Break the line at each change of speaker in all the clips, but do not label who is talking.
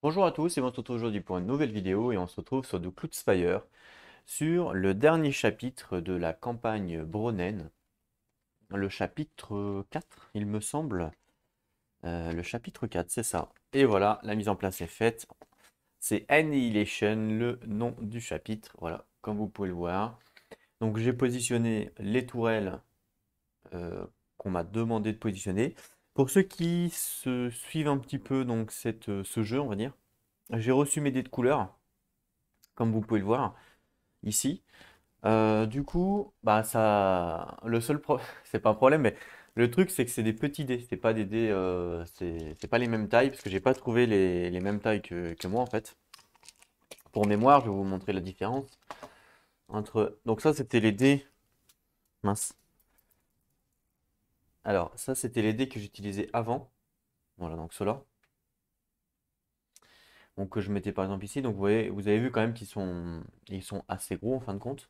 Bonjour à tous et on se retrouve aujourd'hui pour une nouvelle vidéo et on se retrouve sur The Cloud Spire sur le dernier chapitre de la campagne Bronen, le chapitre 4 il me semble. Le chapitre 4 c'est ça. Et voilà, la mise en place est faite. C'est Annihilation, le nom du chapitre, voilà, comme vous pouvez le voir. Donc j'ai positionné les tourelles euh, qu'on m'a demandé de positionner. Pour ceux qui se suivent un petit peu donc ce jeu, on va dire, j'ai reçu mes dés de couleur, comme vous pouvez le voir ici. Du coup, bah ça, le seul c'est pas un problème, mais le truc c'est que c'est des petits dés, c'est pas des dés, c'est pas les mêmes tailles parce que j'ai pas trouvé les mêmes tailles que moi en fait. Pour mémoire, je vais vous montrer la différence entre. Donc ça c'était les dés, mince. Alors ça c'était les dés que j'utilisais avant. Voilà donc ceux-là. Donc que je mettais par exemple ici. Donc vous voyez, vous avez vu quand même ils sont assez gros en fin de compte.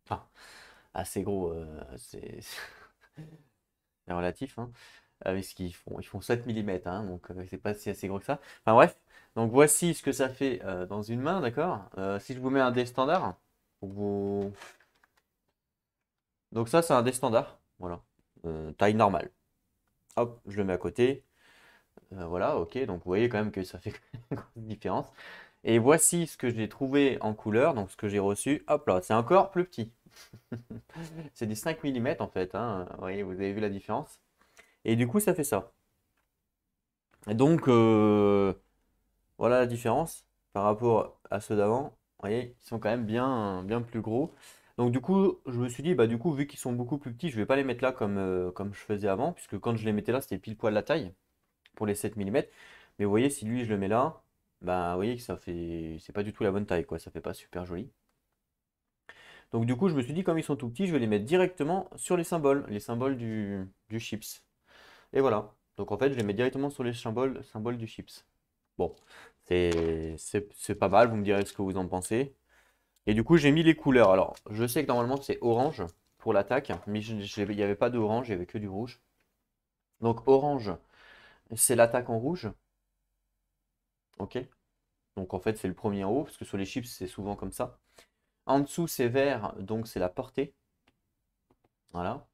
Enfin, assez gros, c'est relatif, hein. Parce ils font 7 mm, hein, donc c'est pas si assez gros que ça. Enfin bref, donc voici ce que ça fait dans une main, d'accord? Si je vous mets un dé standard, pour que vous... donc ça c'est un dé standard, voilà. Taille normale. Hop, je le mets à côté. Voilà, ok, donc vous voyez quand même que ça fait une grosse différence. Et voici ce que j'ai trouvé en couleur, donc ce que j'ai reçu. Hop là, c'est encore plus petit. C'est du 5 mm en fait, hein. Vous voyez, vous avez vu la différence. Et du coup, ça fait ça. Et donc, voilà la différence par rapport à ceux d'avant. Vous voyez, ils sont quand même bien plus gros. Donc du coup, je me suis dit, bah du coup, vu qu'ils sont beaucoup plus petits, je vais pas les mettre là comme je faisais avant, puisque quand je les mettais là, c'était pile poil la taille pour les 7 mm. Mais vous voyez, si lui, je le mets là, bah vous voyez que ça fait, c'est pas du tout la bonne taille, quoi. Ça fait pas super joli. Donc du coup, je me suis dit, comme ils sont tout petits, je vais les mettre directement sur les symboles du chips. Et voilà. Donc en fait, je les mets directement sur les symboles du chips. Bon, c'est pas mal, vous me direz ce que vous en pensez. Et du coup, j'ai mis les couleurs. Alors, je sais que normalement, c'est orange pour l'attaque, mais il n'y avait pas d'orange, il n'y avait que du rouge. Donc, orange, c'est l'attaque en rouge. Ok. Donc, en fait, c'est le premier en haut, parce que sur les chips, c'est souvent comme ça. En dessous, c'est vert, donc c'est la portée. Voilà.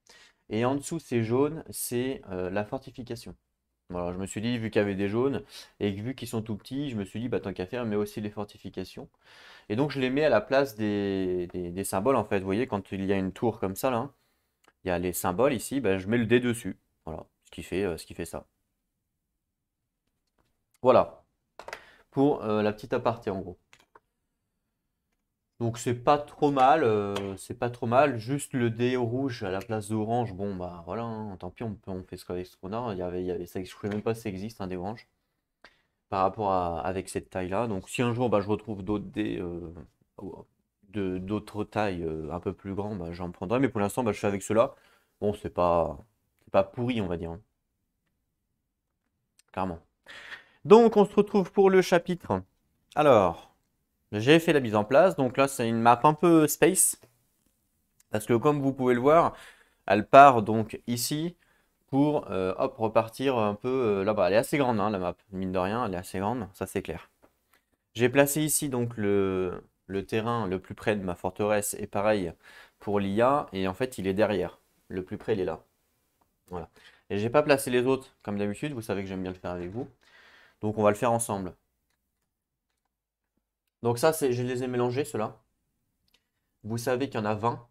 Et en dessous, c'est jaune, c'est la fortification. Voilà, je me suis dit, vu qu'il y avait des jaunes, et que vu qu'ils sont tout petits, je me suis dit, bah tant qu'à faire, mais aussi les fortifications. Et donc, je les mets à la place des symboles, en fait. Vous voyez, quand il y a une tour comme ça, là, il y a les symboles ici, bah, je mets le dé dessus. Voilà, ce qui fait ça. Voilà, pour la petite aparté, en gros. Donc, c'est pas trop mal. Juste le dé rouge à la place d'orange, bon, bah voilà, hein, tant pis, on fait ce qu'on a. Ça, je ne sais même pas si ça existe, un dé orange, par rapport à, avec cette taille-là. Donc, si un jour, bah, je retrouve d'autres dés d'autres tailles un peu plus grands, bah, j'en prendrai. Mais pour l'instant, bah, je fais avec ceux-là. Bon, c'est pas pourri, on va dire, hein, clairement. Donc, on se retrouve pour le chapitre. Alors, j'ai fait la mise en place. Donc là, c'est une map un peu space. Parce que comme vous pouvez le voir, elle part donc ici pour hop, repartir un peu là-bas. Elle est assez grande, hein, la map. Mine de rien, elle est assez grande, ça c'est clair. J'ai placé ici donc le terrain le plus près de ma forteresse. Et pareil pour l'IA. Et en fait, il est derrière. Le plus près, il est là. Voilà. Et j'ai pas placé les autres comme d'habitude. Vous savez que j'aime bien le faire avec vous. Donc on va le faire ensemble. Donc ça, je les ai mélangés, ceux-là. Vous savez qu'il y en a 20,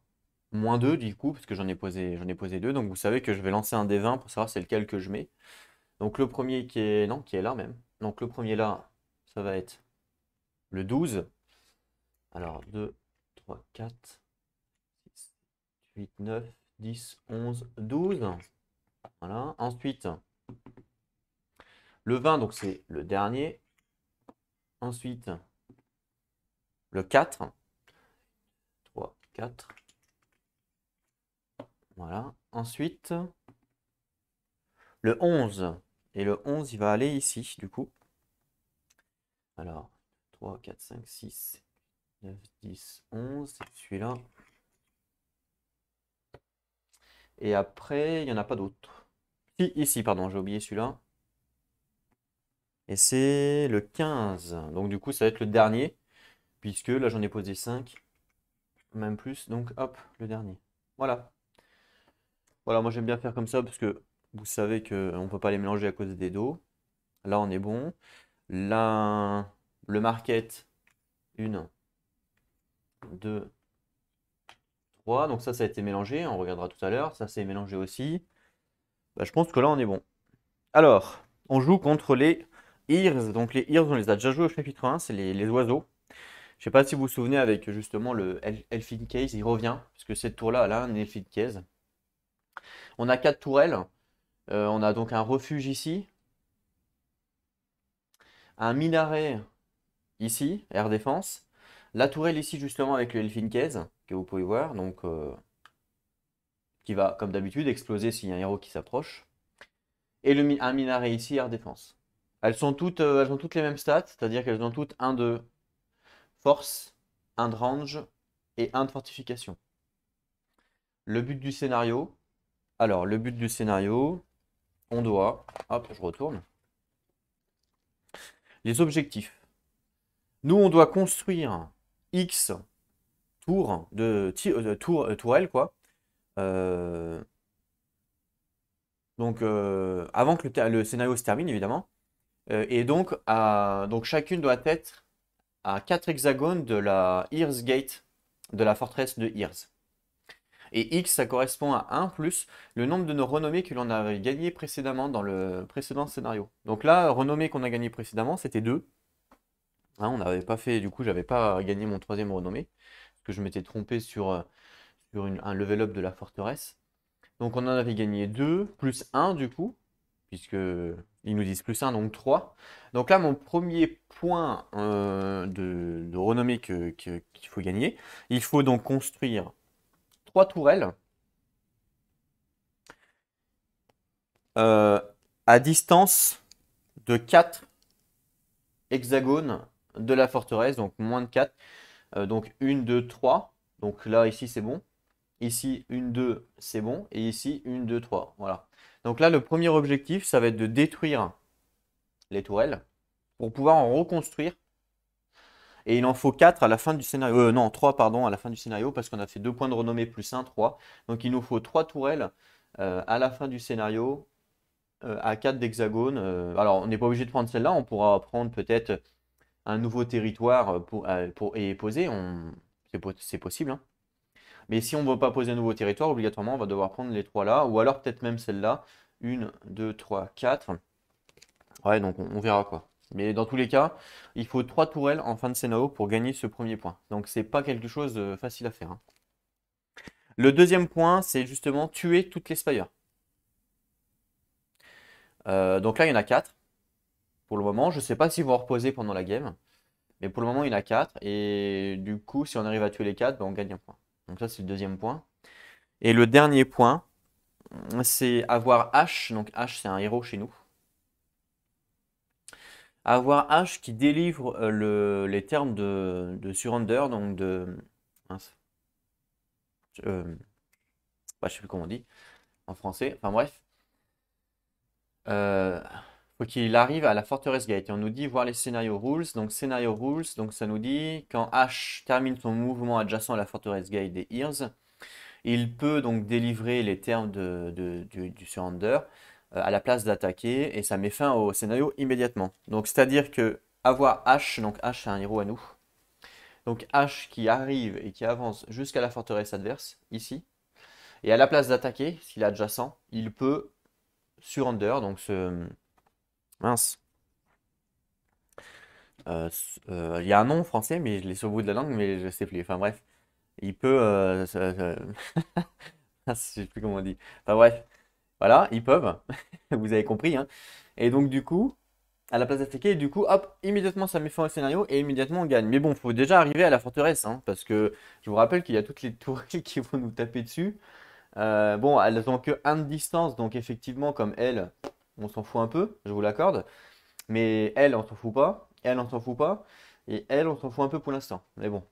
moins 2 du coup, parce que j'en ai posé 2. Donc vous savez que je vais lancer un des 20 pour savoir c'est lequel que je mets. Donc le premier qui est, non, qui est là même. Donc le premier là, ça va être le 12. Alors 2, 3, 4, 6, 8, 9, 10, 11, 12. Voilà. Ensuite, le 20, donc c'est le dernier. Ensuite, le 4. 3, 4. Voilà. Ensuite, le 11. Et le 11, il va aller ici, du coup. Alors, 3, 4, 5, 6, 9, 10, 11. C'est celui-là. Et après, il n'y en a pas d'autres. Si, ici, pardon, j'ai oublié celui-là. Et c'est le 15. Donc du coup, ça va être le dernier, puisque là, j'en ai posé 5, même plus. Donc hop, le dernier. Voilà. Voilà, moi j'aime bien faire comme ça, parce que vous savez qu'on ne peut pas les mélanger à cause des dos. Là, on est bon. Là, le market, 1, 2, 3. Donc ça a été mélangé. On regardera tout à l'heure. Ça s'est mélangé aussi. Bah, je pense que là, on est bon. Alors, on joue contre les Ears. Donc les Ears, on les a déjà joués au chapitre 1, c'est les oiseaux. Je sais pas si vous vous souvenez avec justement le Elfin Case, il revient, puisque cette tour-là, elle a un Elfin Case. On a 4 tourelles. On a donc un refuge ici, un minaret ici, air défense. La tourelle ici justement avec le Elfin Case, que vous pouvez voir, donc qui va comme d'habitude exploser s'il y a un héros qui s'approche. Et un minaret ici, air défense. Elles ont toutes les mêmes stats, c'est-à-dire qu'elles ont toutes un de force, un de range et un de fortification. Le but du scénario, alors le but du scénario, on doit, hop, je retourne, les objectifs. Nous, on doit construire X tours tourelles, quoi. Euh, avant que le scénario se termine, évidemment. Et donc chacune doit être à 4 hexagones de la Ears Gate, de la forteresse de Ears. Et X, ça correspond à 1 plus le nombre de nos renommées que l'on avait gagné précédemment dans le précédent scénario. Donc là, renommée qu'on a gagné précédemment, c'était 2. Hein, on n'avait pas fait, du coup, j'avais pas gagné mon troisième renommée, parce que je m'étais trompé sur un level up de la forteresse. Donc on en avait gagné 2, plus 1 du coup, puisque ils nous disent plus 1, donc 3. Donc là, mon premier point de renommée qu'il faut gagner, il faut donc construire 3 tourelles euh, à distance de 4 hexagones de la forteresse, donc moins de 4. Donc 1, 2, 3. Donc là, ici, c'est bon. Ici, 1, 2, c'est bon. Et ici, 1, 2, 3. Voilà. Donc là, le premier objectif, ça va être de détruire les tourelles pour pouvoir en reconstruire. Et il en faut 4 à la fin du scénario. Non, 3, pardon, à la fin du scénario, parce qu'on a fait 2 points de renommée plus 1, 3. Donc il nous faut 3 tourelles à la fin du scénario à 4 d'hexagone. Alors, on n'est pas obligé de prendre celle-là, on pourra prendre peut-être un nouveau territoire et poser. C'est possible, hein. Mais si on ne veut pas poser un nouveau territoire, obligatoirement, on va devoir prendre les 3 là, ou alors peut-être même celle-là. 1, 2, 3, 4. Ouais, donc on verra quoi. Mais dans tous les cas, il faut 3 tourelles en fin de scénario pour gagner ce premier point. Donc c'est pas quelque chose de facile à faire, hein. Le deuxième point, c'est justement tuer toutes les spires. Donc là, il y en a 4 pour le moment. Je ne sais pas si vont reposer pendant la game. Mais pour le moment, il y en a 4. Et du coup, si on arrive à tuer les 4, ben, on gagne un point. Donc ça, c'est le deuxième point. Et le dernier point, c'est avoir H. Donc H, c'est un héros chez nous. Avoir H qui délivre les termes de surrender, donc de... Mince. Bah, je sais plus comment on dit en français. Enfin bref. Euh, faut qu'il arrive à la Fortress Gate. Et on nous dit voir les scénarios rules. Donc scénario rules, donc ça nous dit quand H termine son mouvement adjacent à la Fortress Gate des Ears, il peut donc délivrer les termes du surrender à la place d'attaquer et ça met fin au scénario immédiatement. Donc c'est-à-dire que avoir H, donc H c'est un héros à nous. Donc H qui arrive et qui avance jusqu'à la forteresse adverse, ici. Et à la place d'attaquer, s'il est adjacent, il peut surrender, donc ce... Mince. Il y a un nom en français, mais je l'ai sur le bout de la langue, mais je sais plus. Enfin bref, il peut... je sais plus comment on dit. Enfin bref, voilà, ils peuvent. Vous avez compris, hein. Et donc du coup, à la place d'attaquer, du coup, hop, immédiatement ça met fin au scénario et immédiatement on gagne. Mais bon, faut déjà arriver à la forteresse, hein, parce que je vous rappelle qu'il y a toutes les tourelles qui vont nous taper dessus. Bon, elles ont que 1 de distance, donc effectivement, comme elle, on s'en fout un peu, je vous l'accorde. Mais elle, on s'en fout pas. Elle, on s'en fout pas. Et elle, on s'en fout un peu pour l'instant. Mais bon,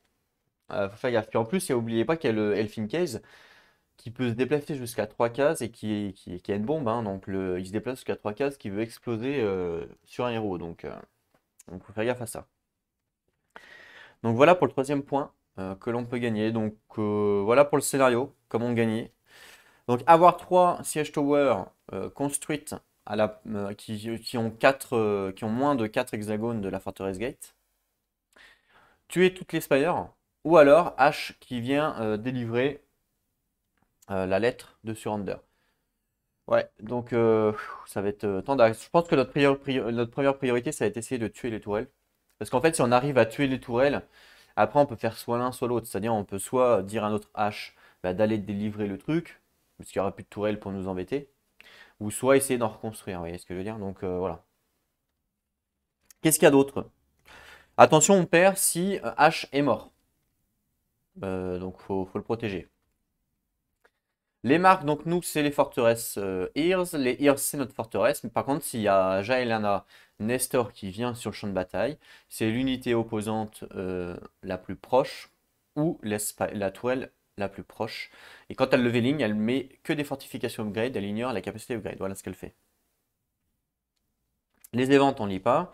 faut faire gaffe. Puis en plus, n'oubliez pas qu'il y a le Elfin Case. qui peut se déplacer jusqu'à 3 cases et qui a une bombe, hein. Donc il se déplace jusqu'à 3 cases qui veut exploser sur un héros. Donc faut faire gaffe à ça. Donc voilà pour le troisième point que l'on peut gagner. Donc voilà pour le scénario, comment gagner. Donc avoir 3 siège towers construites qui ont qui ont moins de 4 hexagones de la forteresse gate. Tuer toutes les spires. Ou alors H qui vient délivrer la lettre de surrender. Ouais, donc ça va être tendance. Je pense que notre première priorité, ça va être essayer de tuer les tourelles. Parce qu'en fait, si on arrive à tuer les tourelles, après on peut faire soit l'un, soit l'autre. C'est-à-dire on peut soit dire à notre H bah, d'aller délivrer le truc, parce qu'il n'y aura plus de tourelles pour nous embêter, ou soit essayer d'en reconstruire, vous voyez ce que je veux dire? Donc voilà. Qu'est-ce qu'il y a d'autre? Attention, on perd si H est mort. Donc faut le protéger. Les marques, donc nous, c'est les forteresses Ears. Les Ears, c'est notre forteresse. Mais par contre, s'il y a Jaelana Nestor qui vient sur le champ de bataille, c'est l'unité opposante la plus proche ou la tourelle la plus proche. Et quand elle leveling, elle met que des fortifications upgrade, elle ignore la capacité upgrade. Voilà ce qu'elle fait. Les éventes, on lit pas.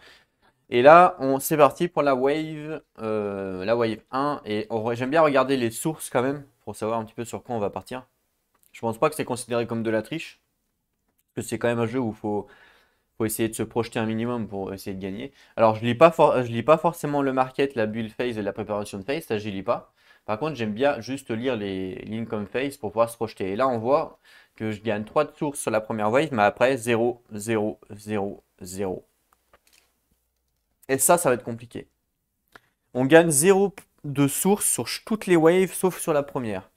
Et là, c'est parti pour la wave 1. Et j'aime bien regarder les sources quand même, pour savoir un petit peu sur quoi on va partir. Je pense pas que c'est considéré comme de la triche, parce que c'est quand même un jeu où faut essayer de se projeter un minimum pour essayer de gagner. Alors je lis pas forcément le market, la build phase et la préparation de phase, ça j'y lis pas. Par contre j'aime bien juste lire les l'income phase pour pouvoir se projeter. Et là on voit que je gagne 3 de source sur la première wave, mais après 0, 0, 0, 0. Et ça va être compliqué. On gagne 0 de source sur toutes les waves sauf sur la première.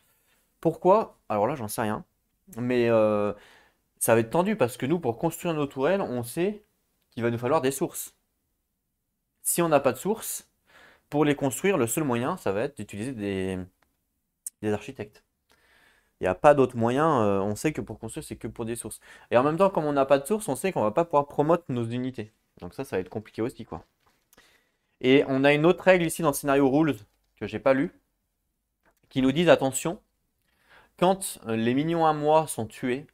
Pourquoi? Alors là j'en sais rien. Mais ça va être tendu parce que nous, pour construire nos tourelles, on sait qu'il va nous falloir des sources. Si on n'a pas de sources, pour les construire, le seul moyen, ça va être d'utiliser des architectes. Il n'y a pas d'autre moyen. On sait que pour construire, c'est que pour des sources. Et en même temps, comme on n'a pas de sources, on sait qu'on va pas pouvoir promote nos unités. Donc ça va être compliqué aussi, quoi. Et on a une autre règle ici dans le scénario rules que j'ai pas lu, qui nous dit attention, quand les minions à moi sont tués,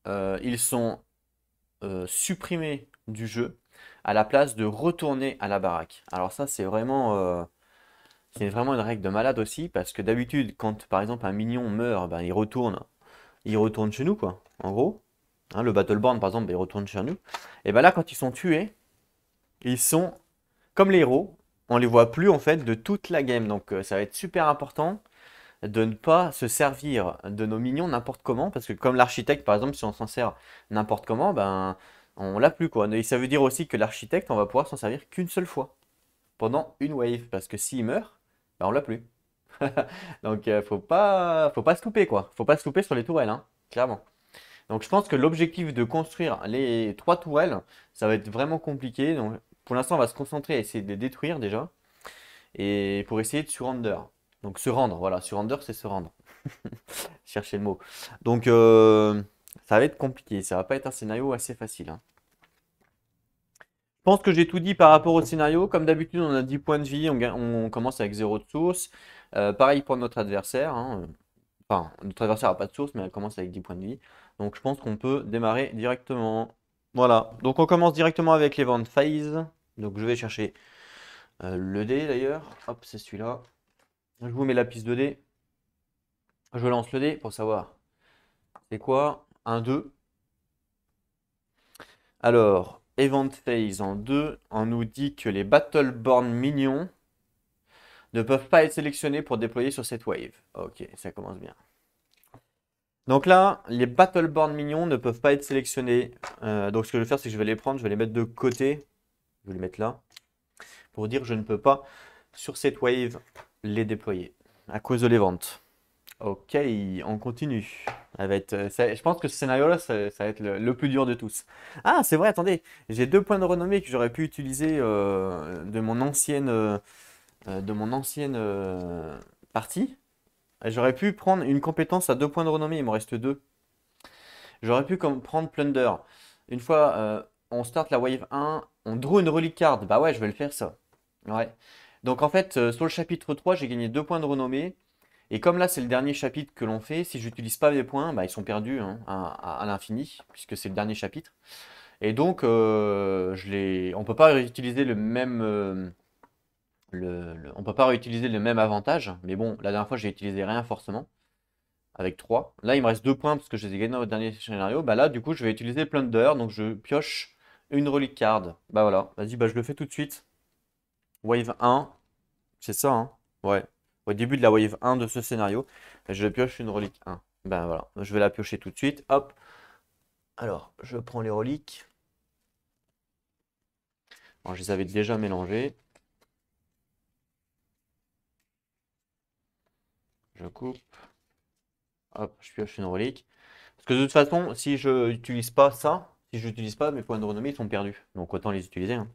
ils sont supprimés du jeu à la place de retourner à la baraque. Alors ça, c'est vraiment une règle de malade aussi, parce que d'habitude, quand par exemple un minion meurt, ben, il retourne chez nous, quoi, en gros. Hein, le Battleborn, par exemple, ben, il retourne chez nous. Et ben là, quand ils sont tués, ils sont comme les héros, on les voit plus en fait de toute la game. Donc ça va être super important de ne pas se servir de nos minions n'importe comment, parce que comme l'architecte, par exemple, si on s'en sert n'importe comment, ben on l'a plus quoi. Et ça veut dire aussi que l'architecte, on va pouvoir s'en servir qu'une seule fois pendant une wave, parce que s'il meurt, ben on l'a plus. Donc faut pas se louper quoi. Faut pas se louper sur les tourelles, hein, clairement. Donc je pense que l'objectif de construire les 3 tourelles, ça va être vraiment compliqué. Donc pour l'instant, on va se concentrer à essayer de les détruire déjà, et pour essayer de surrender. Donc se rendre, voilà, surrender c'est se rendre. Chercher le mot. Donc ça va être compliqué, ça va pas être un scénario assez facile, hein. Je pense que j'ai tout dit par rapport au scénario. Comme d'habitude, on a 10 points de vie, on commence avec 0 de source. Pareil pour notre adversaire, hein. Enfin, notre adversaire n'a pas de source, mais elle commence avec 10 points de vie. Donc je pense qu'on peut démarrer directement. Voilà, donc on commence directement avec l'event phase. Donc je vais chercher le dé d'ailleurs. Hop, c'est celui-là. Je vous mets la piste de dé. Je lance le dé pour savoir c'est quoi. 1, 2. Alors, Event Phase en 2, on nous dit que les Battleborn minions ne peuvent pas être sélectionnés pour déployer sur cette wave. Ok, ça commence bien. Donc là, les Battleborn minions ne peuvent pas être sélectionnés. Donc ce que je vais faire, c'est que je vais les prendre, je vais les mettre de côté. Je vais les mettre là. Pour dire que je ne peux pas, sur cette wave, les déployer. À cause de l'event. Ok, on continue. Je pense que ce scénario-là, ça va être le plus dur de tous. Ah, c'est vrai, attendez. J'ai 2 points de renommée que j'aurais pu utiliser de mon ancienne partie. J'aurais pu prendre une compétence à 2 points de renommée, il m'en reste 2. J'aurais pu prendre Plunder. Une fois, on start la wave 1, on draw une relic card. Bah ouais, je vais le faire ça. Ouais. Donc en fait, sur le chapitre 3, j'ai gagné 2 points de renommée. Et comme là, c'est le dernier chapitre que l'on fait, si j'utilise pas mes points, bah, ils sont perdus hein, à l'infini, puisque c'est le dernier chapitre. Et donc, on peut pas réutiliser le même, on peut pas réutiliser le même avantage. Mais bon, la dernière fois, j'ai utilisé rien forcément, avec 3. Là, il me reste 2 points parce que je les ai gagnés dans le dernier scénario. Bah là, du coup, je vais utiliser Plunder, donc je pioche une relique card. Bah voilà, vas-y, bah je le fais tout de suite. Wave 1, c'est ça, hein? Ouais. Au début de la wave 1 de ce scénario, je pioche une relique 1. Ben voilà, je vais la piocher tout de suite. Hop. Alors, je prends les reliques. Bon, je les avais déjà mélangées. Je coupe. Hop, je pioche une relique. Parce que de toute façon, si je n'utilise pas ça, si je n'utilise pas, mes points de renommée ils sont perdus. Donc autant les utiliser, hein.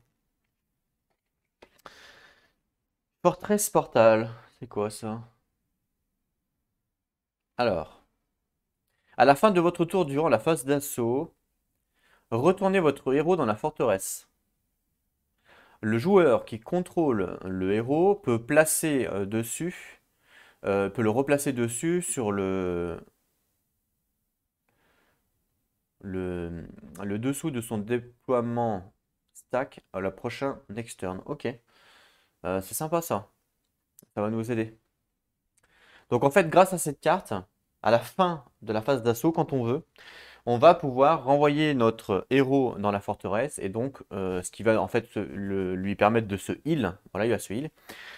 Fortress Portal, c'est quoi ça? Alors, à la fin de votre tour durant la phase d'assaut, retournez votre héros dans la forteresse. Le joueur qui contrôle le héros peut le replacer dessus sur le, le dessous de son déploiement stack à la prochaine next turn. Ok. C'est sympa ça. Ça va nous aider. Donc en fait, grâce à cette carte, à la fin de la phase d'assaut, quand on veut, on va pouvoir renvoyer notre héros dans la forteresse et donc ce qui va en fait lui permettre de se heal. Voilà, il va se heal.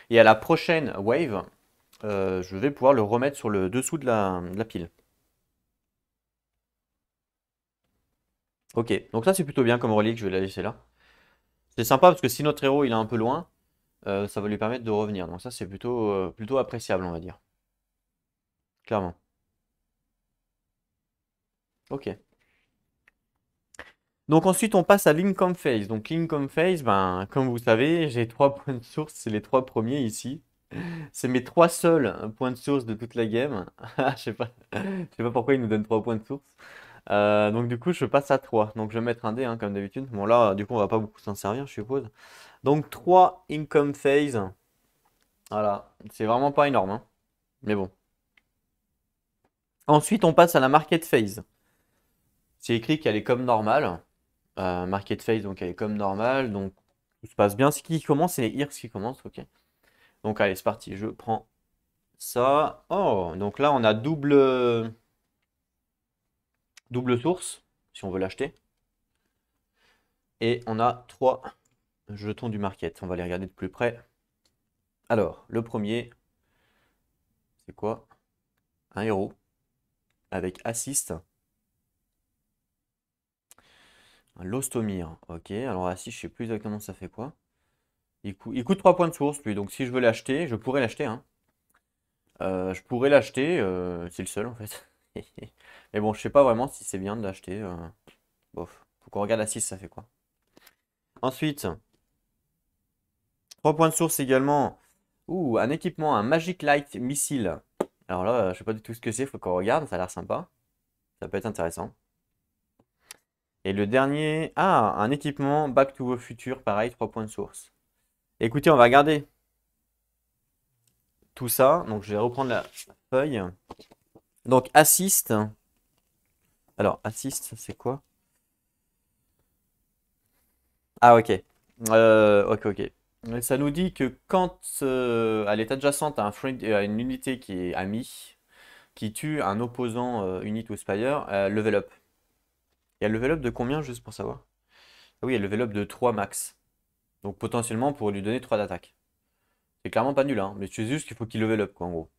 Et à la prochaine wave, je vais pouvoir le remettre sur le dessous de la pile. Ok, donc ça c'est plutôt bien comme relique, je vais la laisser là. C'est sympa parce que si notre héros il est un peu loin, ça va lui permettre de revenir. Donc ça c'est plutôt appréciable on va dire. Clairement. Ok. Donc ensuite on passe à Lincoln Phase. Donc Lincoln Phase, ben, comme vous savez, j'ai 3 points de source, c'est les 3 premiers ici. C'est mes 3 seuls points de source de toute la game. Je sais pas pourquoi il nous donne 3 points de source. Donc du coup je passe à 3. Donc je vais mettre un dé hein, comme d'habitude. Bon là du coup on va pas beaucoup s'en servir je suppose. Donc 3 Income Phase. Voilà, c'est vraiment pas énorme, hein. Mais bon. Ensuite on passe à la Market Phase. C'est écrit qu'elle est comme normale. Market Phase donc elle est comme normale. Donc tout se passe bien. Ce qui commence, c'est les IRS qui commencent. Ok. Donc allez c'est parti. Je prends ça. Oh, donc là on a double source si on veut l'acheter. Et on a 3 jetons du market. On va les regarder de plus près. Alors, le premier, c'est quoi? Un héros avec assist. Un Lostomir. Ok, alors assist, je sais plus exactement ça fait quoi. Il coûte 3 points de source, lui. Donc si je veux l'acheter, je pourrais l'acheter, hein. Je pourrais l'acheter, c'est le seul en fait. Mais bon, je sais pas vraiment si c'est bien de l'acheter. Bof. Faut qu'on regarde assist, ça fait quoi. Ensuite, 3 points de source également. Ouh, un équipement, un Magic Light Missile. Alors là, je sais pas du tout ce que c'est, faut qu'on regarde, ça a l'air sympa. Ça peut être intéressant. Et le dernier, ah, un équipement Back to the Future, pareil, 3 points de source. Écoutez, on va regarder tout ça. Donc je vais reprendre la feuille. Donc assist. Alors, assist, c'est quoi? Ah, ok. Ok, ok. Ça nous dit que quand à l'état adjacente à à une unité qui est amie, qui tue un opposant unit ou spire, level up. Il y a le level up de combien, juste pour savoir? Ah oui, il y a le level up de 3 max. Donc potentiellement pour lui donner 3 d'attaque. C'est clairement pas nul, hein. Mais c'est juste qu'il faut qu'il level up, quoi, en gros.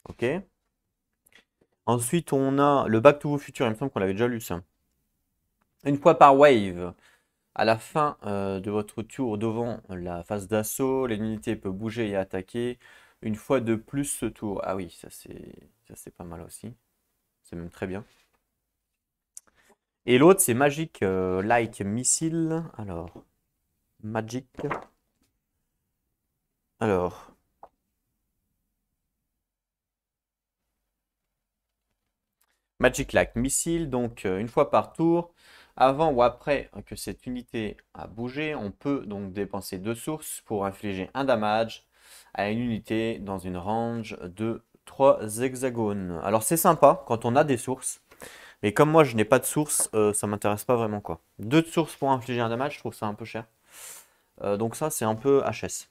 Ok. Ensuite, on a le Back to the Future. Il me semble qu'on l'avait déjà lu, ça. Une fois par wave. À la fin de votre tour devant la phase d'assaut, l'unité peut bouger et attaquer une fois de plus ce tour. Ah oui, ça c'est pas mal aussi. C'est même très bien. Et l'autre, c'est Magic Light Missile. Alors, Magic. Alors, Magic Light Missile, donc une fois par tour, avant ou après que cette unité a bougé, on peut donc dépenser 2 sources pour infliger un damage à une unité dans une range de 3 hexagones. Alors c'est sympa quand on a des sources, mais comme moi je n'ai pas de source, ça m'intéresse pas vraiment quoi. 2 sources pour infliger un damage, je trouve ça un peu cher. Donc ça c'est un peu HS.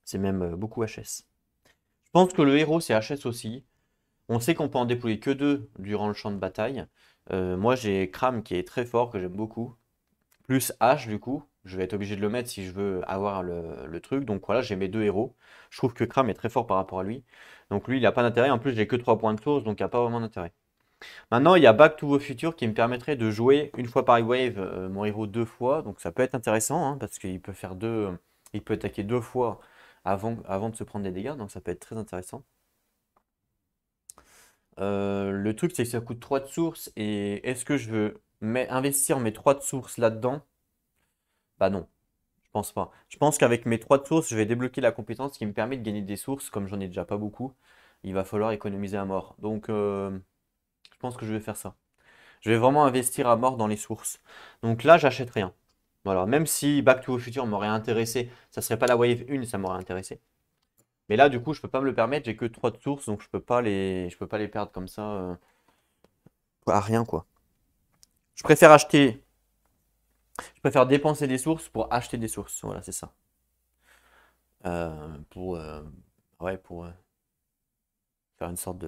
C'est même beaucoup HS. Je pense que le héros c'est HS aussi. On sait qu'on peut en déployer que 2 durant le champ de bataille. Moi j'ai Kram qui est très fort, que j'aime beaucoup. Plus H du coup. Je vais être obligé de le mettre si je veux avoir le truc. Donc voilà, j'ai mes 2 héros. Je trouve que Kram est très fort par rapport à lui. Donc lui, il n'a pas d'intérêt. En plus, j'ai que 3 points de source, donc il n'y a pas vraiment d'intérêt. Maintenant, il y a Back to the Future qui me permettrait de jouer une fois par wave mon héros 2 fois. Donc ça peut être intéressant, hein, parce qu'il peut faire il peut attaquer 2 fois avant de se prendre des dégâts. Donc ça peut être très intéressant. Le truc, c'est que ça coûte 3 de source. Et est-ce que je veux investir mes 3 de source là-dedans? Bah non, je pense pas. Je pense qu'avec mes 3 de source, je vais débloquer la compétence qui me permet de gagner des sources. Comme j'en ai déjà pas beaucoup, il va falloir économiser à mort. Donc je pense que je vais faire ça. Je vais vraiment investir à mort dans les sources. Donc là, j'achète rien. Voilà, même si Back to the Future m'aurait intéressé, ça serait pas la Wave 1, ça m'aurait intéressé. Mais là, du coup, je peux pas me le permettre, j'ai que 3 de sources, donc je peux pas les perdre comme ça. À rien, quoi. Je préfère acheter, je préfère dépenser des sources pour acheter des sources. Voilà, c'est ça. Pour, ouais, pour faire une sorte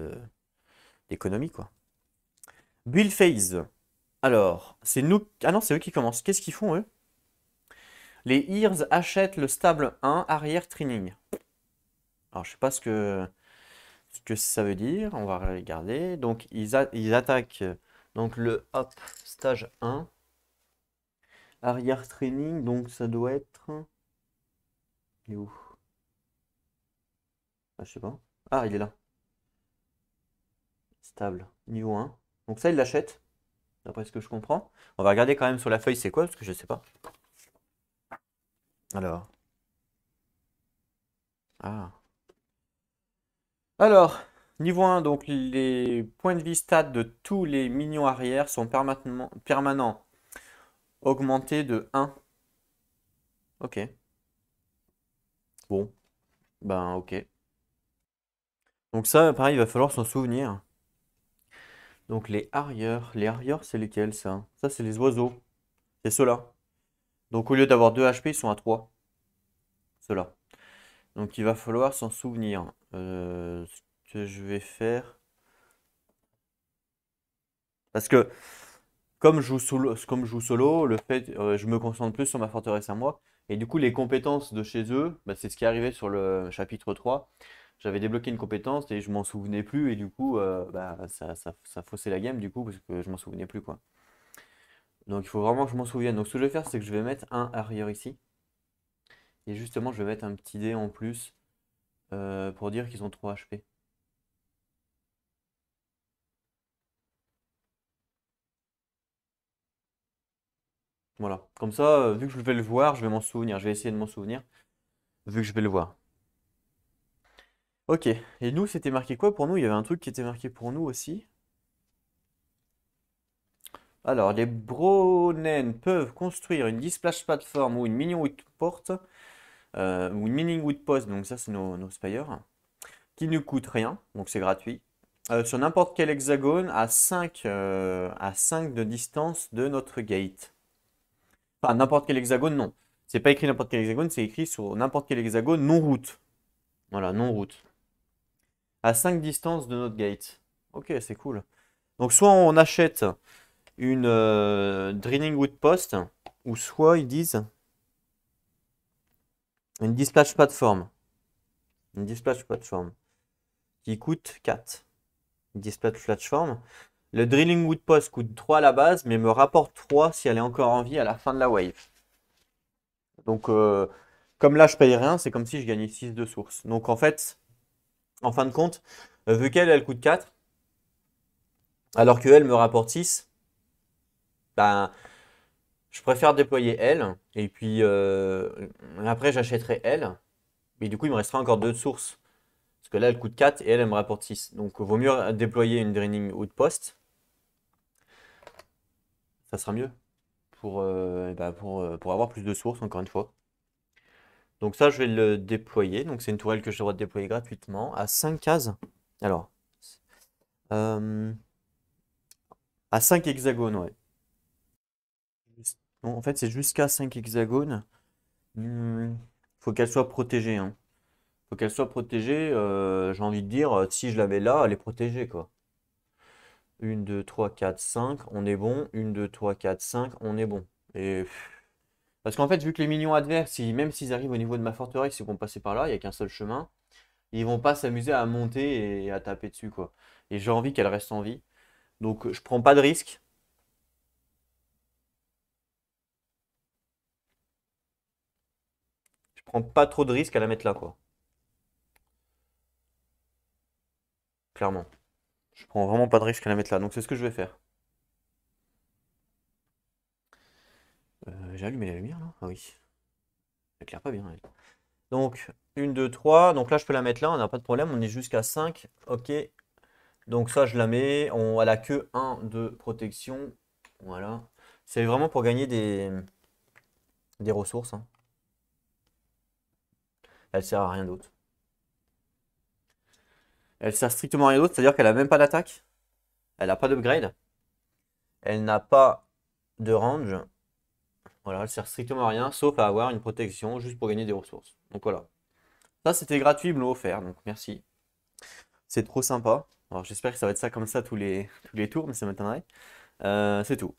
d'économie, quoi. Build phase. Alors, c'est nous. Ah non, c'est eux qui commencent. Qu'est-ce qu'ils font, eux? Les Ears achètent le stable 1 arrière training. Alors, je sais pas ce que ça veut dire. On va regarder. Donc, ils attaquent donc le hop stage 1. Arrière training, donc ça doit être. Il est où? Ah, je sais pas. Ah, il est là. Stable. Niveau 1. Donc ça, il l'achète, d'après ce que je comprends. On va regarder quand même sur la feuille c'est quoi, parce que je sais pas. Alors. Ah. Alors, niveau 1, donc les points de vie stats de tous les minions arrière sont permanents augmentés de 1. Ok. Bon. Ben, ok. Donc ça, pareil, il va falloir s'en souvenir. Donc les arrières, c'est lesquels ça? Ça, c'est les oiseaux. C'est ceux-là. Donc au lieu d'avoir 2 HP, ils sont à 3. Ceux-là. Donc il va falloir s'en souvenir. Ce que je vais faire. Parce que comme je joue solo, je me concentre plus sur ma forteresse à moi. Et du coup, les compétences de chez eux, bah, c'est ce qui est arrivé sur le chapitre 3. J'avais débloqué une compétence et je m'en souvenais plus. Et du coup, bah, ça faussait la game du coup, parce que je m'en souvenais plus quoi. Donc il faut vraiment que je m'en souvienne. Donc ce que je vais faire, c'est que je vais mettre un arrière ici. Et justement, je vais mettre un petit dé en plus pour dire qu'ils ont 3 HP. Voilà. Comme ça, vu que je vais le voir, je vais m'en souvenir. Je vais essayer de m'en souvenir, vu que je vais le voir. Ok. Et nous, c'était marqué quoi pour nous? Il y avait un truc qui était marqué pour nous aussi. Alors, les Bronen peuvent construire une displash platform ou une minion wood porte, ou une mining wood post, donc ça c'est nos spires, qui ne coûtent rien, donc c'est gratuit, sur n'importe quel hexagone à 5 de distance de notre gate. Enfin, n'importe quel hexagone, non. C'est pas écrit n'importe quel hexagone, c'est écrit sur n'importe quel hexagone non route. Voilà, non route. À 5 distances de notre gate. Ok, c'est cool. Donc soit on achète une Drilling Wood Post, ou soit ils disent une Dispatch Platform. Une Dispatch Platform qui coûte 4. Une Dispatch Platform. Le Drilling Wood Post coûte 3 à la base, mais me rapporte 3 si elle est encore en vie à la fin de la wave. Donc, comme là je paye rien, c'est comme si je gagnais 6 de source. Donc en fait, en fin de compte, vu qu'elle elle coûte 4, alors qu'elle me rapporte 6, ben, je préfère déployer elle, et puis après j'achèterai elle, mais du coup il me restera encore 2 de source. Parce que là elle coûte 4 et elle me rapporte 6. Donc vaut mieux déployer une Draining Outpost, ça sera mieux pour avoir plus de sources encore une fois. Donc ça, je vais le déployer. Donc c'est une tourelle que j'ai le droit de déployer gratuitement à 5 cases. Alors, euh, à 5 hexagones, ouais. Bon, en fait, c'est jusqu'à 5 hexagones. Hmm, faut qu'elle soit protégée, hein. Faut qu'elle soit protégée. J'ai envie de dire, si je la mets là, elle est protégée, quoi. 1, 2, 3, 4, 5, on est bon. 1, 2, 3, 4, 5, on est bon. Et parce qu'en fait, vu que les minions adverses, même s'ils arrivent au niveau de ma forteresse, ils vont passer par là, il n'y a qu'un seul chemin, ils vont pas s'amuser à monter et à taper dessus, quoi. Et j'ai envie qu'elle reste en vie. Donc je prends pas de risque. Je prends pas trop de risque à la mettre là, quoi. Clairement. Je prends vraiment pas de risque à la mettre là. Donc c'est ce que je vais faire. J'ai allumé la lumière là? Ah oui. Ça éclaire pas bien, elle. Donc, 1, 2, 3. Donc là, je peux la mettre là, on n'a pas de problème. On est jusqu'à 5. Ok. Donc ça, je la mets. Elle a que 1 de protection. Voilà. C'est vraiment pour gagner des ressources, hein. Elle sert à rien d'autre. Elle sert strictement à rien d'autre, c'est-à-dire qu'elle a même pas d'attaque. Elle n'a pas d'upgrade. Elle n'a pas de range. Voilà, elle sert strictement à rien, sauf à avoir une protection juste pour gagner des ressources. Donc voilà. Ça, c'était gratuit, ils me l'ont offert, donc merci. C'est trop sympa. Alors j'espère que ça va être ça comme ça tous les tours, mais ça m'étonnerait. C'est tout.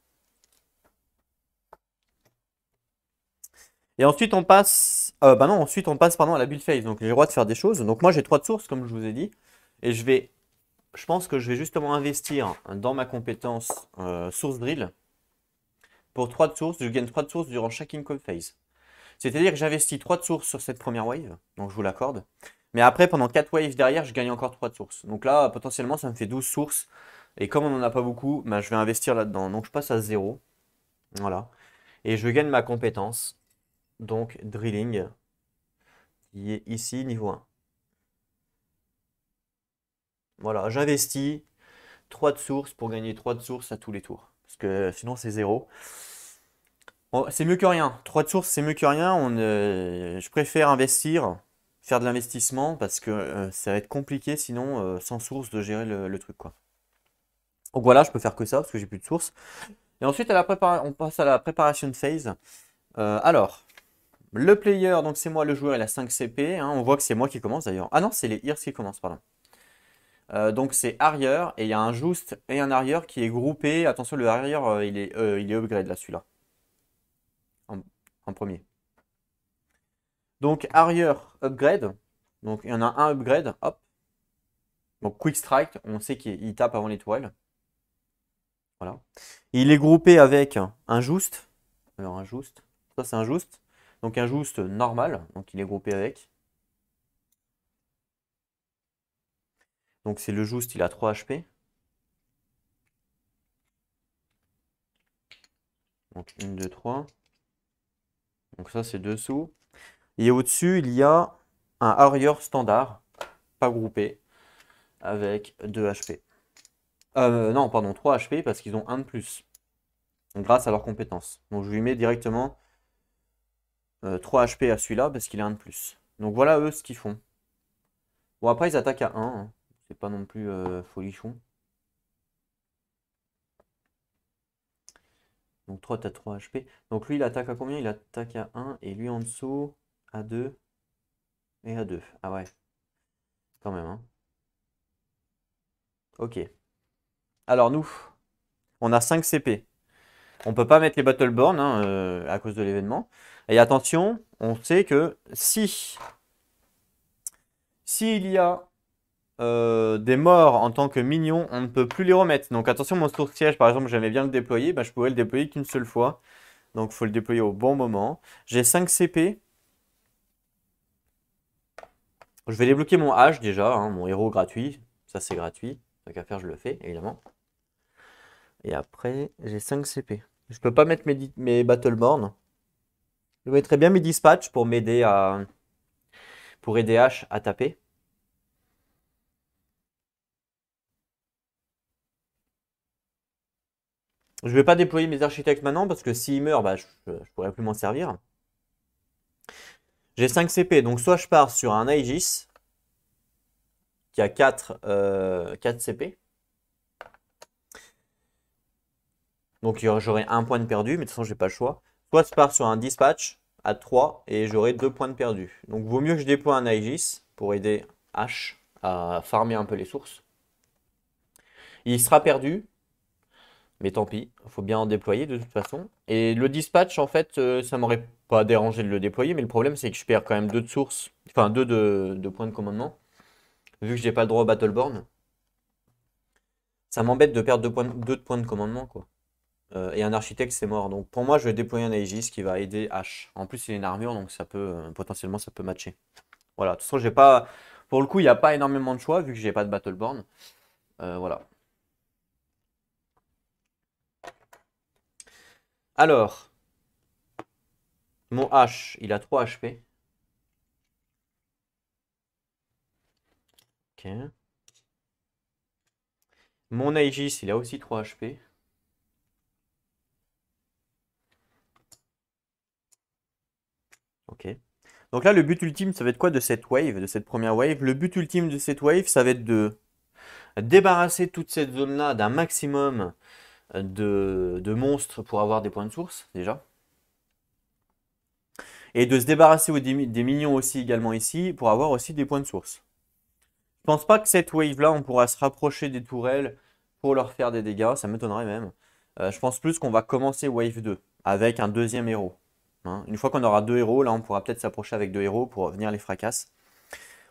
Et ensuite on passe. Bah non, ensuite on passe pardon, à la build phase. Donc j'ai le droit de faire des choses. Donc moi j'ai 3 de sources, comme je vous ai dit. Et je pense que je vais justement investir dans ma compétence source drill. Pour 3 de sources, je gagne 3 de sources durant chaque income phase. C'est-à-dire que j'investis 3 de sources sur cette première wave, donc je vous l'accorde. Mais après, pendant 4 waves derrière, je gagne encore 3 de sources. Donc là, potentiellement, ça me fait 12 sources. Et comme on n'en a pas beaucoup, bah, je vais investir là-dedans. Donc je passe à 0. Voilà. Et je gagne ma compétence. Donc drilling, qui est ici, niveau 1. Voilà, j'investis 3 de sources pour gagner 3 de sources à tous les tours. Parce que sinon, c'est 0. Bon, c'est mieux que rien. 3 de sources, c'est mieux que rien. Je préfère investir, faire de l'investissement, parce que ça va être compliqué sinon, sans source, de gérer le truc, quoi. Donc voilà, je peux faire que ça, parce que j'ai plus de source. Et ensuite, on passe à la préparation phase. Alors, le player, donc c'est moi le joueur, il a 5 CP, hein. On voit que c'est moi qui commence d'ailleurs. Ah non, c'est les Ears qui commencent, pardon. Donc c'est arrière, et il y a un juste et un arrière qui est groupé. Attention, le arrière, il est upgrade là, celui-là, en, en premier. Donc arrière upgrade. Donc il y en a un upgrade, hop. Donc quick strike, on sait qu'il tape avant les tourelles. Voilà. Il est groupé avec un juste. Alors un juste, ça c'est un juste. Donc un juste normal, donc il est groupé avec. Donc c'est le juste, il a 3 HP. Donc 1, 2, 3. Donc ça c'est dessous. Et au-dessus, il y a un arrière standard, pas groupé, avec 2 HP. Non, pardon, 3 HP parce qu'ils ont 1 de plus. Donc, grâce à leurs compétences. Donc je lui mets directement 3 HP à celui-là parce qu'il a 1 de plus. Donc voilà eux ce qu'ils font. Bon après ils attaquent à 1, hein. C'est pas non plus folichon. Donc 3 t'as 3 HP. Donc lui il attaque à combien? Il attaque à 1 et lui en dessous à 2 et à 2. Ah ouais, quand même, hein. Ok. Alors nous, on a 5 CP. On peut pas mettre les Battleborn, hein, à cause de l'événement. Et attention, on sait que s'il y a des morts en tant que minions, on ne peut plus les remettre. Donc attention, mon tour de siège, par exemple, j'aimais bien le déployer, bah, je pourrais le déployer qu'une seule fois. Donc il faut le déployer au bon moment. J'ai 5 CP. Je vais débloquer mon H déjà, hein, mon héros gratuit. Ça c'est gratuit. Tant qu'à faire, je le fais, évidemment. Et après, j'ai 5 CP. Je peux pas mettre mes Battleborn. Je mettrais bien mes dispatchs pour m'aider pour aider H à taper. Je vais pas déployer mes architectes maintenant parce que s'ils meurent, bah, je pourrais plus m'en servir. J'ai 5 CP, donc soit je pars sur un Aegis qui a 4 CP. Donc j'aurai un point de perdu, mais de toute façon, j'ai pas le choix. Soit je pars sur un dispatch à 3 et j'aurai 2 points de perdu. Donc vaut mieux que je déploie un Aegis pour aider H à farmer un peu les sources. Il sera perdu, mais tant pis, il faut bien en déployer de toute façon. Et le dispatch, en fait, ça m'aurait pas dérangé de le déployer, mais le problème c'est que je perds quand même 2 de sources, enfin 2 de points de commandement, vu que j'ai pas le droit au Battleborn. Ça m'embête de perdre 2 de points de commandement, quoi. Et un architecte, c'est mort. Donc pour moi, je vais déployer un Aegis qui va aider H. En plus, il a une armure, donc ça peut potentiellement ça peut matcher. Voilà. De toute façon, j'ai pas. Pour le coup, il n'y a pas énormément de choix vu que j'ai pas de Battleborn. Voilà. Alors, mon H, il a 3 HP. Ok. Mon Aegis, il a aussi 3 HP. Ok. Donc là, le but ultime, ça va être quoi de cette wave, de cette première wave? Le but ultime de cette wave, ça va être de débarrasser toute cette zone-là d'un maximum de monstres pour avoir des points de source, déjà. Et de se débarrasser des minions aussi également ici pour avoir aussi des points de source. Je pense pas que cette wave-là, on pourra se rapprocher des tourelles pour leur faire des dégâts, ça m'étonnerait même. Je pense plus qu'on va commencer wave 2 avec un deuxième héros. Hein. Une fois qu'on aura 2 héros, là on pourra peut-être s'approcher avec 2 héros pour venir les fracasser.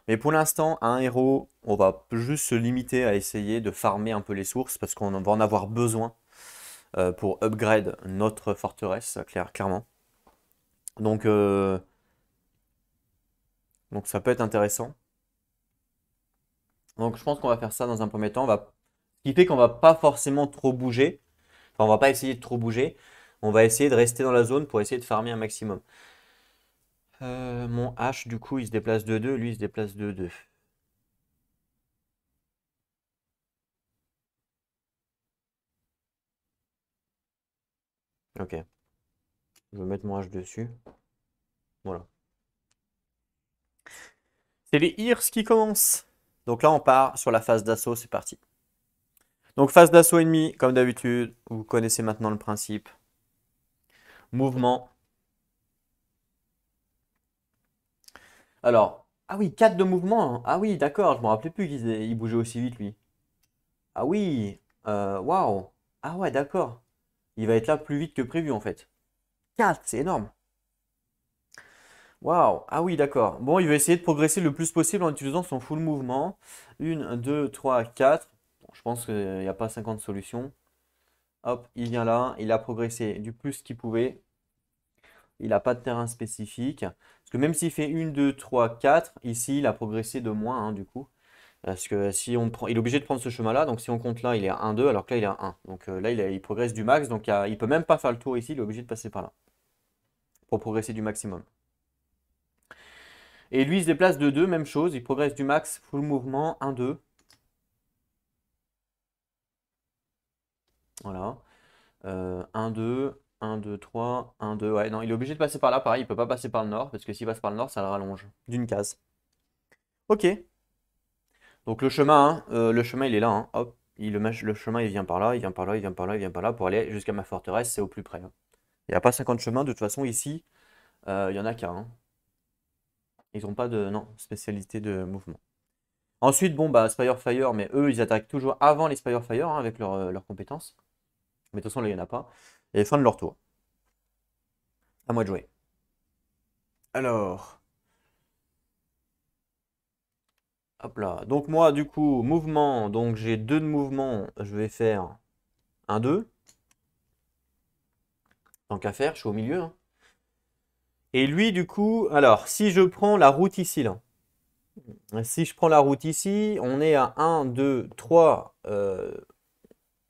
Mais pour l'instant, un héros, on va juste se limiter à essayer de farmer un peu les sources parce qu'on va en avoir besoin pour upgrade notre forteresse, clairement. Donc, donc ça peut être intéressant. Donc je pense qu'on va faire ça dans un premier temps. Ce qui fait qu'on va pas forcément trop bouger. Enfin, on va pas essayer de trop bouger. On va essayer de rester dans la zone pour essayer de farmer un maximum. Mon H, du coup, il se déplace de 2. Lui, il se déplace de 2. Ok. Je vais mettre mon H dessus. Voilà. C'est les Hirs qui commencent. Donc là, on part sur la phase d'assaut. C'est parti. Donc phase d'assaut ennemi, comme d'habitude. Vous connaissez maintenant le principe. Mouvement. Alors, ah oui, 4 de mouvement. Hein. Ah oui, d'accord, je me rappelais plus qu'il bougeait aussi vite, lui. Ah oui, waouh. Ah ouais, d'accord. Il va être là plus vite que prévu, en fait. 4, c'est énorme. Waouh. Ah oui, d'accord. Bon, il va essayer de progresser le plus possible en utilisant son full mouvement. 1, 2, 3, 4. Bon, je pense qu'il n'y a pas 50 solutions. Hop, il vient là. Il a progressé du plus qu'il pouvait. Il n'a pas de terrain spécifique. Parce que même s'il fait 1, 2, 3, 4, ici, il a progressé de moins, hein, du coup. Parce que si on prend, il est obligé de prendre ce chemin-là. Donc si on compte là, il est à 1, 2, alors que là, il est à 1. Donc là, il progresse du max. Donc il peut même pas faire le tour ici. Il est obligé de passer par là. Pour progresser du maximum. Et lui, il se déplace de 2, même chose. Il progresse du max, full mouvement, 1, 2. Voilà. 1, 2, 1, 2, 3, 1, 2. Ouais, non, il est obligé de passer par là. Pareil, il peut pas passer par le nord. Parce que s'il passe par le nord, ça le rallonge d'une case. Ok. Donc le chemin il est là, hein. Hop, le chemin il vient par là, il vient par là, il vient par là, il vient par là pour aller jusqu'à ma forteresse, c'est au plus près. Hein. Il n'y a pas 50 chemins, de toute façon ici, il y en a qu'un. Hein. Ils n'ont pas de non, spécialité de mouvement. Ensuite, bon bah Spire, mais eux ils attaquent toujours avant les Spire, hein, avec leurs compétences. Mais de toute façon là il n'y en a pas. Et fin de leur tour. À moi de jouer. Alors, hop là. Donc moi du coup, mouvement, donc j'ai 2 de mouvement, je vais faire un 2. Tant qu'à faire, je suis au milieu. Hein. Et lui, du coup, alors, si je prends la route ici, là. Si je prends la route ici, on est à 1, 2, 3.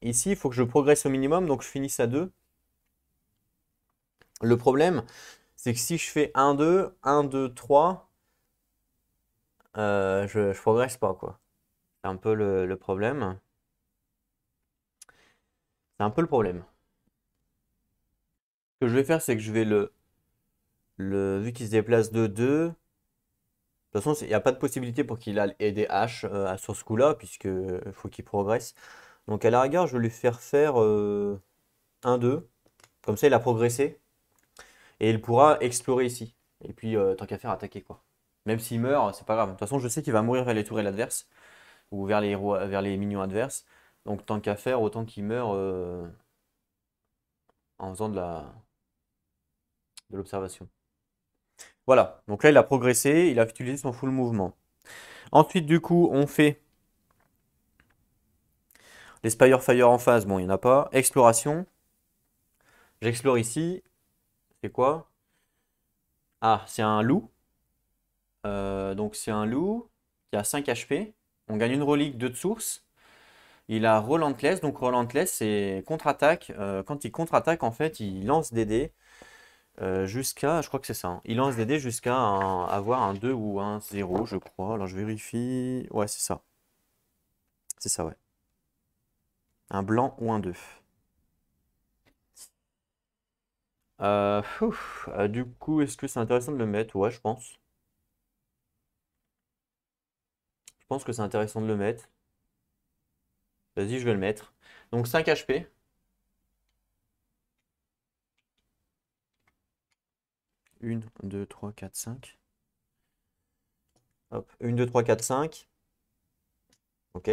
Ici, il faut que je progresse au minimum, donc je finisse à 2. Le problème, c'est que si je fais 1, 2, 1, 2, 3, je progresse pas, quoi. C'est un peu le problème. C'est un peu le problème. Ce que je vais faire, c'est que je vais Vu qu'il se déplace de 2, de toute façon, il n'y a pas de possibilité pour qu'il ait des haches sur ce coup-là, puisque faut qu'il progresse. Donc à la rigueur, je vais lui faire 1-2. Comme ça, il a progressé. Et il pourra explorer ici. Et puis, tant qu'à faire, attaquer, quoi. Même s'il meurt, c'est pas grave. De toute façon, je sais qu'il va mourir vers les tourelles adverses. Ou vers les héros, vers les minions adverses. Donc tant qu'à faire, autant qu'il meure en faisant de l'observation. Voilà, donc là il a progressé, il a utilisé son full mouvement. Ensuite du coup on fait les Spire Fire en phase, bon il n'y en a pas. Exploration, j'explore ici, c'est quoi? Ah c'est un loup, donc c'est un loup qui a 5 HP, on gagne une relique, 2 de source. Il a Relentless, donc Relentless c'est contre-attaque, quand il contre-attaque en fait il lance des dés. Jusqu'à, je crois que c'est ça, hein. Il lance des dés jusqu'à avoir un 2 ou un 0, je crois. Alors je vérifie. Ouais, c'est ça. C'est ça, ouais. Un blanc ou un 2. Du coup, est-ce que c'est intéressant de le mettre? Ouais, je pense. Je pense que c'est intéressant de le mettre. Vas-y, je vais le mettre. Donc 5 HP. 1, 2, 3, 4, 5. Hop. 1, 2, 3, 4, 5. Ok.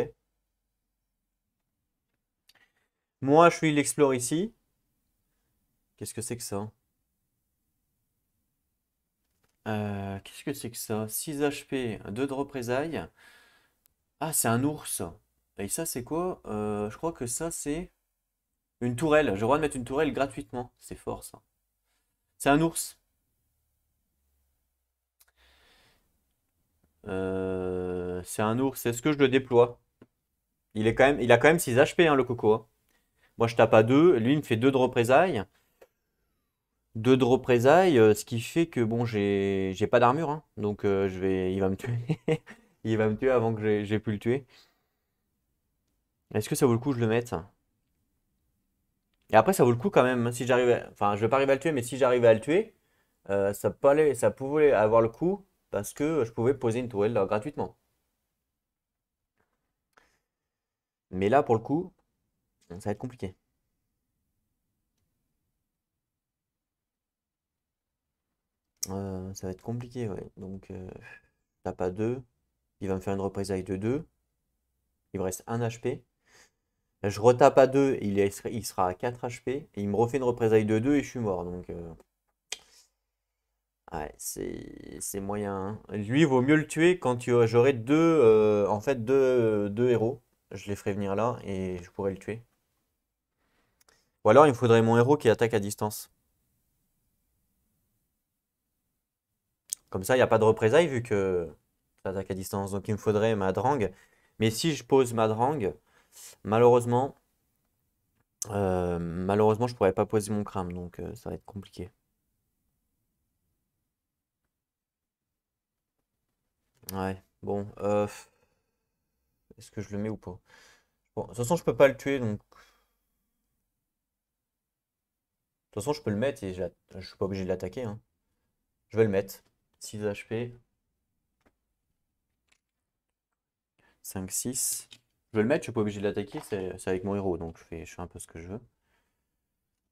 Moi, je suis l'explore ici. Qu'est-ce que c'est que ça? Qu'est-ce que c'est que ça? 6 HP, 2 de représailles. Ah, c'est un ours. Et ça, c'est quoi? Je crois que ça, c'est une tourelle. J'ai le droit de mettre une tourelle gratuitement. C'est fort, ça. C'est un ours. C'est un ours. Est-ce que je le déploie? Il a quand même 6 HP, hein, le coco, hein. Moi, je tape à 2. Lui, il me fait 2 de représailles. 2 de représailles, ce qui fait que, bon, j'ai pas d'armure, hein. Donc, il va me tuer. Il va me tuer avant que j'ai pu le tuer. Est-ce que ça vaut le coup que je le mette? Et après, ça vaut le coup quand même, hein, si j'arrive enfin, je vais pas arriver à le tuer, mais si j'arrivais à le tuer, ça pouvait avoir le coup parce que je pouvais poser une tourelle gratuitement. Mais là, pour le coup, ça va être compliqué. Ça va être compliqué, ouais. Donc, tape à 2. Il va me faire une représaille de 2. Il me reste 1 HP. Je retape à 2, il sera à 4 HP. Et il me refait une représaille de 2 et je suis mort. Donc, ouais, c'est moyen, hein. Lui, il vaut mieux le tuer quand j'aurai en fait, deux héros. Je les ferai venir là et je pourrai le tuer. Ou alors, il me faudrait mon héros qui attaque à distance. Comme ça, il n'y a pas de représailles vu que ça attaque à distance. Donc, il me faudrait ma Drang. Mais si je pose ma Drang, malheureusement, je pourrais pas poser mon crame. Donc, ça va être compliqué. Ouais, bon. Est-ce que je le mets ou pas? Bon, de toute façon, je peux pas le tuer. Donc, de toute façon, je peux le mettre et je suis pas obligé de l'attaquer, hein. Je vais le mettre. 6 HP. 5, 6. Je vais le mettre, je suis pas obligé de l'attaquer, c'est avec mon héros, donc je fais un peu ce que je veux.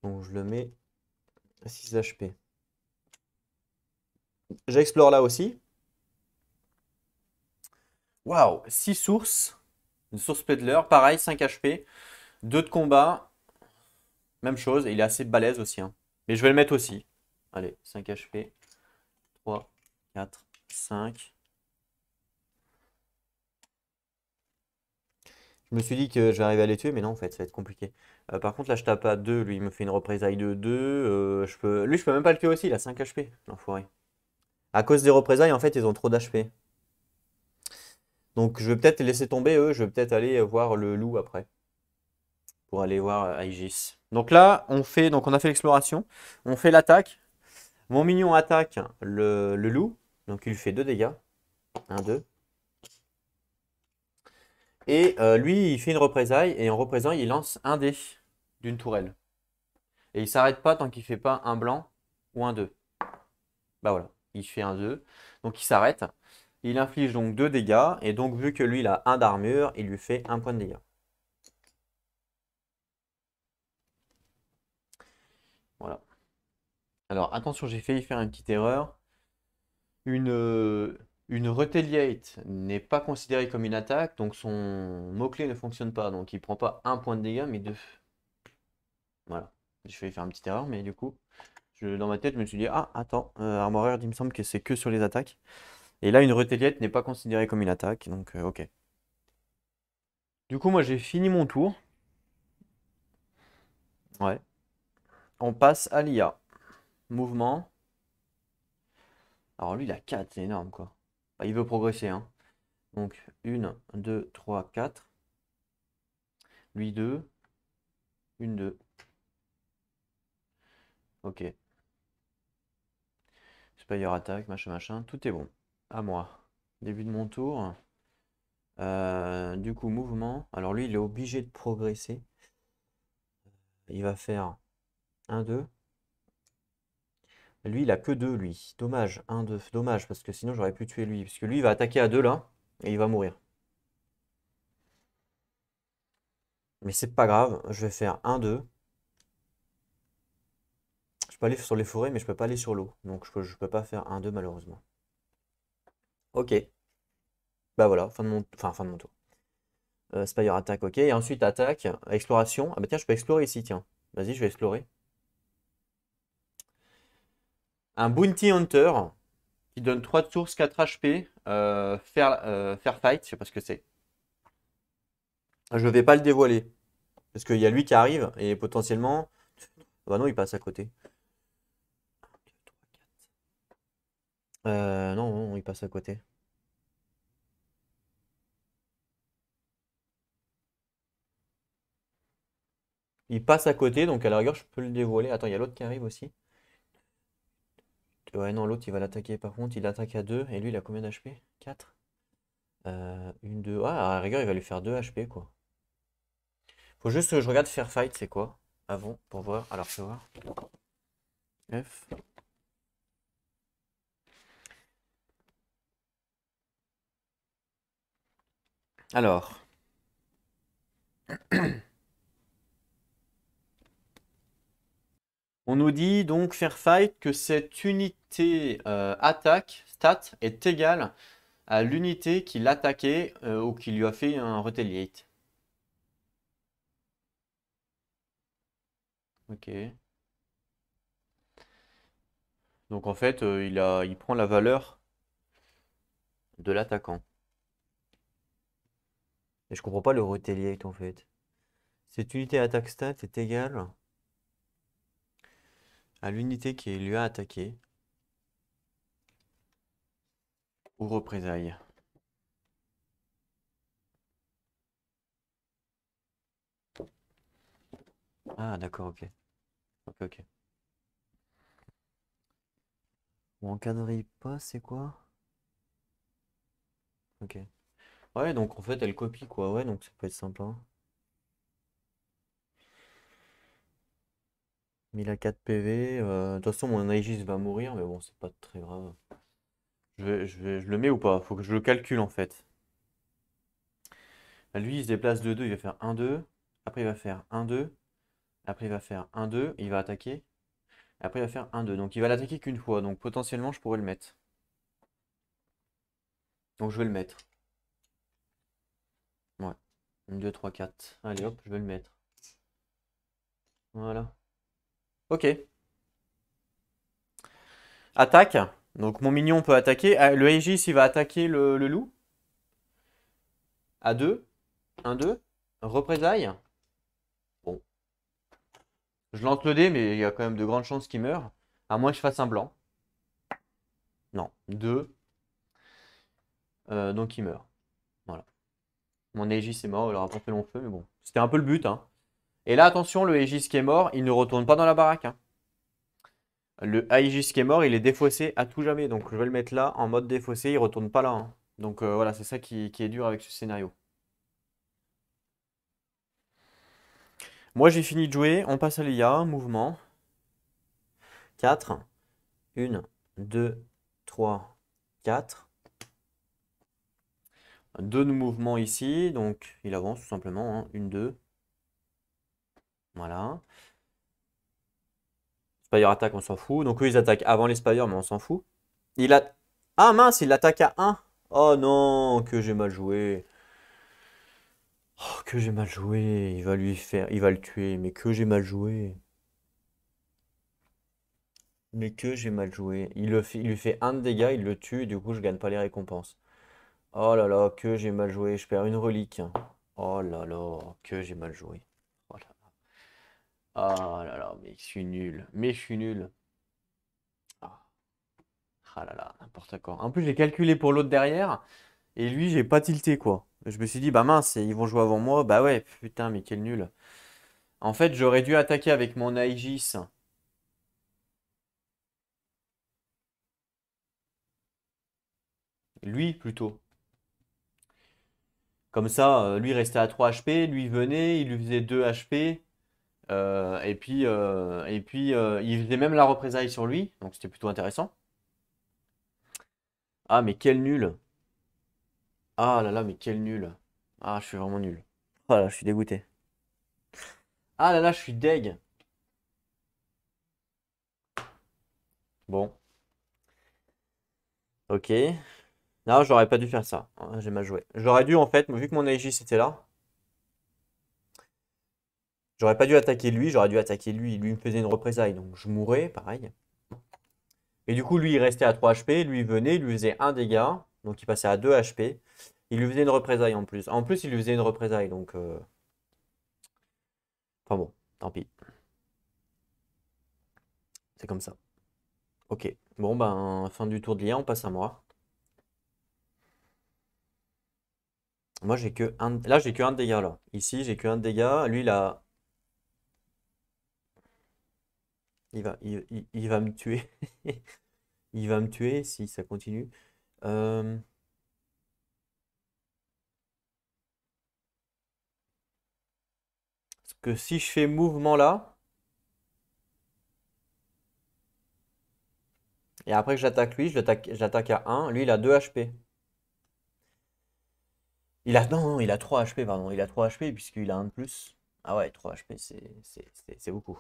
Donc je le mets à 6 HP. J'explore là aussi. Waouh, 6 sources. Une source Peddler, pareil, 5 HP. 2 de combat. Même chose, et il est assez balèze aussi, hein. Mais je vais le mettre aussi. Allez, 5 HP. 3, 4, 5. Je me suis dit que je vais arriver à les tuer, mais non, en fait, ça va être compliqué. Par contre, là, je tape à 2. Lui, il me fait une représaille de 2. Lui, je peux même pas le tuer aussi, il a 5 HP, l'enfoiré. À cause des représailles, en fait, ils ont trop d'HP. Donc, je vais peut-être laisser tomber eux. Je vais peut-être aller voir le loup après. Pour aller voir Aegis. Donc là, donc on a fait l'exploration. On fait l'attaque. Mon mignon attaque le loup. Donc, il lui fait 2 dégâts. 1, 2. Et lui, il fait une représaille. Et en représaille, il lance un dé d'une tourelle. Et il s'arrête pas tant qu'il fait pas un blanc ou un 2. Bah voilà, il fait un 2. Donc il s'arrête. Il inflige donc 2 dégâts. Et donc vu que lui il a 1 d'armure, il lui fait 1 point de dégâts. Voilà. Alors attention, j'ai failli faire une petite erreur. Une, euh, une retaliate n'est pas considérée comme une attaque, donc son mot-clé ne fonctionne pas. Donc il prend pas 1 point de dégâts, mais 2. Voilà. J'ai failli faire une petite erreur, mais du coup, dans ma tête, je me suis dit, ah, attends, Armor il me semble que c'est que sur les attaques. Et là, une retaliate n'est pas considérée comme une attaque, donc ok. Du coup, moi, j'ai fini mon tour. Ouais. On passe à l'IA. Mouvement. Alors lui, il a 4, c'est énorme, quoi. Bah, il veut progresser, hein. Donc, 1, 2, 3, 4. Lui, 2. 1, 2. Ok. Spire attaque, machin, machin. Tout est bon. À moi. Début de mon tour. Du coup, mouvement. Alors lui, il est obligé de progresser. Il va faire 1, 2. Lui, il a que 2, lui. Dommage. 1, 2. Dommage, parce que sinon, j'aurais pu tuer lui. Parce que lui, il va attaquer à 2 là. Et il va mourir. Mais c'est pas grave. Je vais faire 1, 2. Je peux aller sur les forêts, mais je peux pas aller sur l'eau. Donc, je peux pas faire 1, 2, malheureusement. Ok. Bah voilà, fin de mon tour. Spire attaque, ok. Et ensuite, attaque. Exploration. Ah bah tiens, je peux explorer ici, tiens. Vas-y, je vais explorer. Un Bounty Hunter qui donne 3 de source, 4 HP. Faire fight, je sais pas ce que c'est. Je vais pas le dévoiler. Parce qu'il y a lui qui arrive et potentiellement. Bah non, il passe à côté. Non, non, il passe à côté. Il passe à côté, donc à la rigueur, je peux le dévoiler. Attends, il y a l'autre qui arrive aussi. Ouais, non, l'autre, il va l'attaquer. Par contre, il attaque à 2. Et lui, il a combien d'HP? 4. Une, 2. Ah, à la rigueur, il va lui faire 2 HP, quoi. Faut juste que je regarde Fair Fight, c'est quoi? Avant, pour voir. Alors, fais voir. F. Alors. On nous dit donc Fair Fight que cette unité attaque stat est égale à l'unité qui l'attaquait ou qui lui a fait un retaliate. Ok. Donc en fait, il prend la valeur de l'attaquant. Et je comprends pas le retaliate en fait. Cette unité attaque stat est égale à l'unité qui lui a attaqué ou représailles. Ah d'accord, ok. Ok, ok. Ou encadrer pas, c'est quoi? Ok. Ouais, donc en fait, elle copie quoi. Ouais, donc ça peut être sympa. Mais il a 4 PV. De toute façon, mon Aegis va mourir, mais bon, c'est pas très grave. Je le mets ou pas? Faut que je le calcule en fait. Lui, il se déplace de 2, il va faire 1, 2. Après, il va faire 1, 2. Après, il va faire 1, 2. Il va attaquer. Après, il va faire 1, 2. Donc, il va l'attaquer qu'une fois. Donc, potentiellement, je pourrais le mettre. Donc, je vais le mettre. Ouais. 1, 2, 3, 4. Allez, hop, je vais le mettre. Voilà. Ok. Attaque. Donc, mon mignon peut attaquer. Ah, le Aegis, il va attaquer le loup. À 2. 1, 2. Représailles. Bon. Je lance le dé, mais il y a quand même de grandes chances qu'il meure. À moins que je fasse un blanc. Non. 2. Donc, il meurt. Voilà. Mon Aegis est mort, il aura pas fait long feu, mais bon. C'était un peu le but, hein. Et là, attention, le Aegis qui est mort, il ne retourne pas dans la baraque, hein. Le Aegis qui est mort, il est défaussé à tout jamais. Donc je vais le mettre là, en mode défaussé, il retourne pas là, hein. Donc voilà, c'est ça qui est dur avec ce scénario. Moi, j'ai fini de jouer, on passe à l'IA, mouvement. 4, 1, 2, 3, 4. Deux mouvements ici, donc il avance tout simplement. Hein. 1, 2. Voilà. Spire attaque, on s'en fout. Donc eux, ils attaquent avant les Spire, mais on s'en fout. Il a... Ah mince, il attaque à 1. Oh non, que j'ai mal joué. Oh, que j'ai mal joué. Il va lui faire... Il va le tuer, mais que j'ai mal joué. Mais que j'ai mal joué. Il lui fait 1 de dégâts, il le tue, et du coup, je gagne pas les récompenses. Oh là là, que j'ai mal joué. Je perds une relique. Oh là là, que j'ai mal joué. Oh là là. Ah là là, mais je suis nul. Mais je suis nul. Ah, ah là là, n'importe quoi. En plus, j'ai calculé pour l'autre derrière. Et lui, j'ai pas tilté, quoi. Je me suis dit, bah mince, ils vont jouer avant moi. Bah ouais, putain, mais quel nul. En fait, j'aurais dû attaquer avec mon Aegis. Lui, plutôt. Comme ça, lui restait à 3 HP, lui venait, il lui faisait 2 HP. Il faisait même la représailles sur lui. Donc c'était plutôt intéressant. Ah, mais quel nul. Ah là là, mais quel nul. Ah, je suis vraiment nul. Ah là, je suis dégoûté. Ah là là, je suis deg. Bon, ok. Non, j'aurais pas dû faire ça. Ah, j'ai mal joué. J'aurais dû, en fait, vu que mon Aegis était là, j'aurais pas dû attaquer lui, j'aurais dû attaquer lui. Lui me faisait une représaille, donc je mourrais, pareil. Et du coup, lui, il restait à 3 HP, lui il venait, il lui faisait un dégât, donc il passait à 2 HP. Il lui faisait une représaille en plus. En plus, il lui faisait une représaille, donc... Enfin bon, tant pis. C'est comme ça. Ok. Bon, ben, fin du tour de l'IA, on passe à moi. Moi, j'ai que un... Là, j'ai que un dégât, là. Ici, j'ai que un dégât. Lui, là, il va me tuer. Il va me tuer si ça continue. Euh, Parce que si je fais mouvement là, et après que j'attaque lui, j'attaque à 1. Lui, il a 2 HP. Il a... Non, non, il a 3 HP, pardon. Il a 3 HP puisqu'il a un de plus. Ah ouais, 3 HP, c'est beaucoup.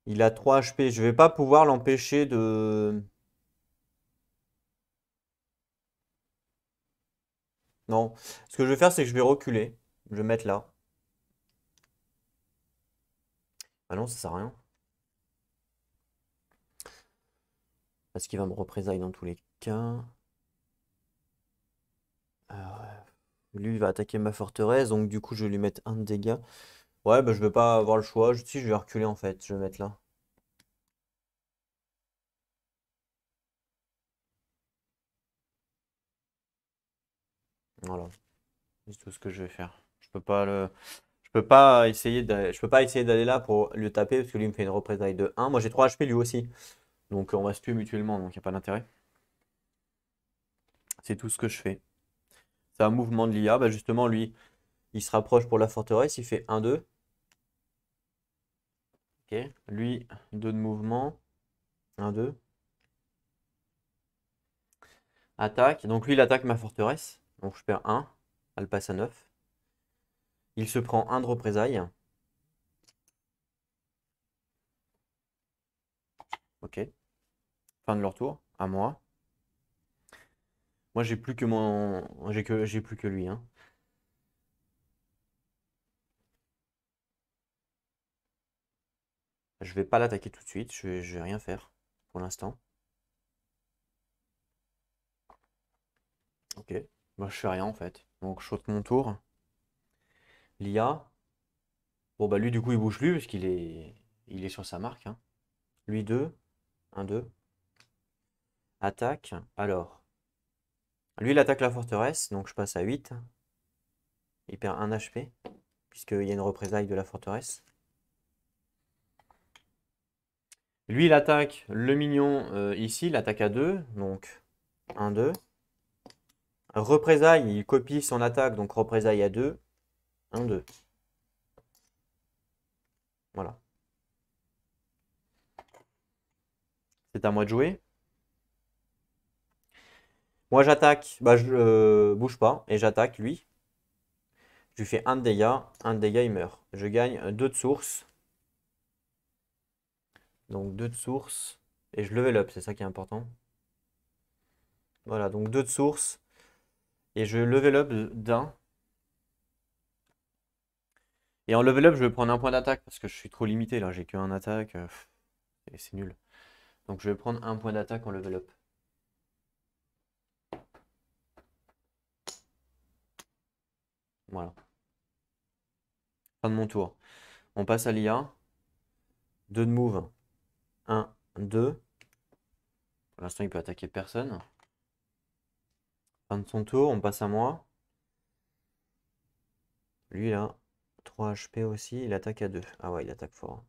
Il a 3 HP. Je vais pas pouvoir l'empêcher de... Non. Ce que je vais faire, c'est que je vais reculer. Je vais mettre là. Ah non, ça sert à rien. Parce qu'il va me représailles dans tous les cas. Lui, il va attaquer ma forteresse. Donc, du coup, je vais lui mettre un de dégâts. Ouais, bah, je vais pas avoir le choix. Si, je vais reculer en fait. Je vais mettre là. Voilà. C'est tout ce que je vais faire. Je peux pas essayer d'aller là pour le taper parce que lui me fait une représaille de 1. Moi j'ai 3 HP lui aussi. Donc on va se tuer mutuellement, donc il n'y a pas d'intérêt. C'est tout ce que je fais. C'est un mouvement de l'IA. Bah justement, lui, il se rapproche pour la forteresse, il fait 1-2. Ok. Lui, 2 de mouvement. 1-2. Attaque. Donc lui, il attaque ma forteresse. Donc je perds 1. Elle passe à 9. Il se prend 1 de représailles. Ok. Fin de leur tour. À moi. Moi, j'ai plus que mon. J'ai plus que lui, hein. Je vais pas l'attaquer tout de suite. Je vais rien faire pour l'instant. Ok. Moi, je fais rien en fait. Donc, je saute mon tour. L'IA. Bon, bah lui, du coup, il bouge plus parce il est sur sa marque, hein. Lui, 2. 1-2. Attaque. Alors. Lui, il attaque la forteresse. Donc, je passe à 8. Il perd 1 HP. Puisqu'il y a une représaille de la forteresse. Lui, il attaque le mignon ici. Il attaque à 2. Donc, 1-2. Représailles, il copie son attaque. Donc, représailles à 2. 1-2. Voilà. c'est à moi de jouer. Moi, j'attaque. Bah, je bouge pas. Et j'attaque lui. Je lui fais un de dégâts. Un de dégâts, il meurt. Je gagne 2 de source. Donc 2 de source. Et je level up, c'est ça qui est important. Voilà, donc 2 de source. Et je level up d'un. Et en level up, je vais prendre un point d'attaque parce que je suis trop limité là. J'ai qu'un attaque. Et c'est nul. Donc je vais prendre un point d'attaque en level up. Voilà. Fin de mon tour. On passe à l'IA. 2 de move. 1, 2. Pour l'instant, il peut attaquer personne. Fin de son tour, on passe à moi. Lui, là, 3 HP aussi. Il attaque à 2. Ah ouais, il attaque fort.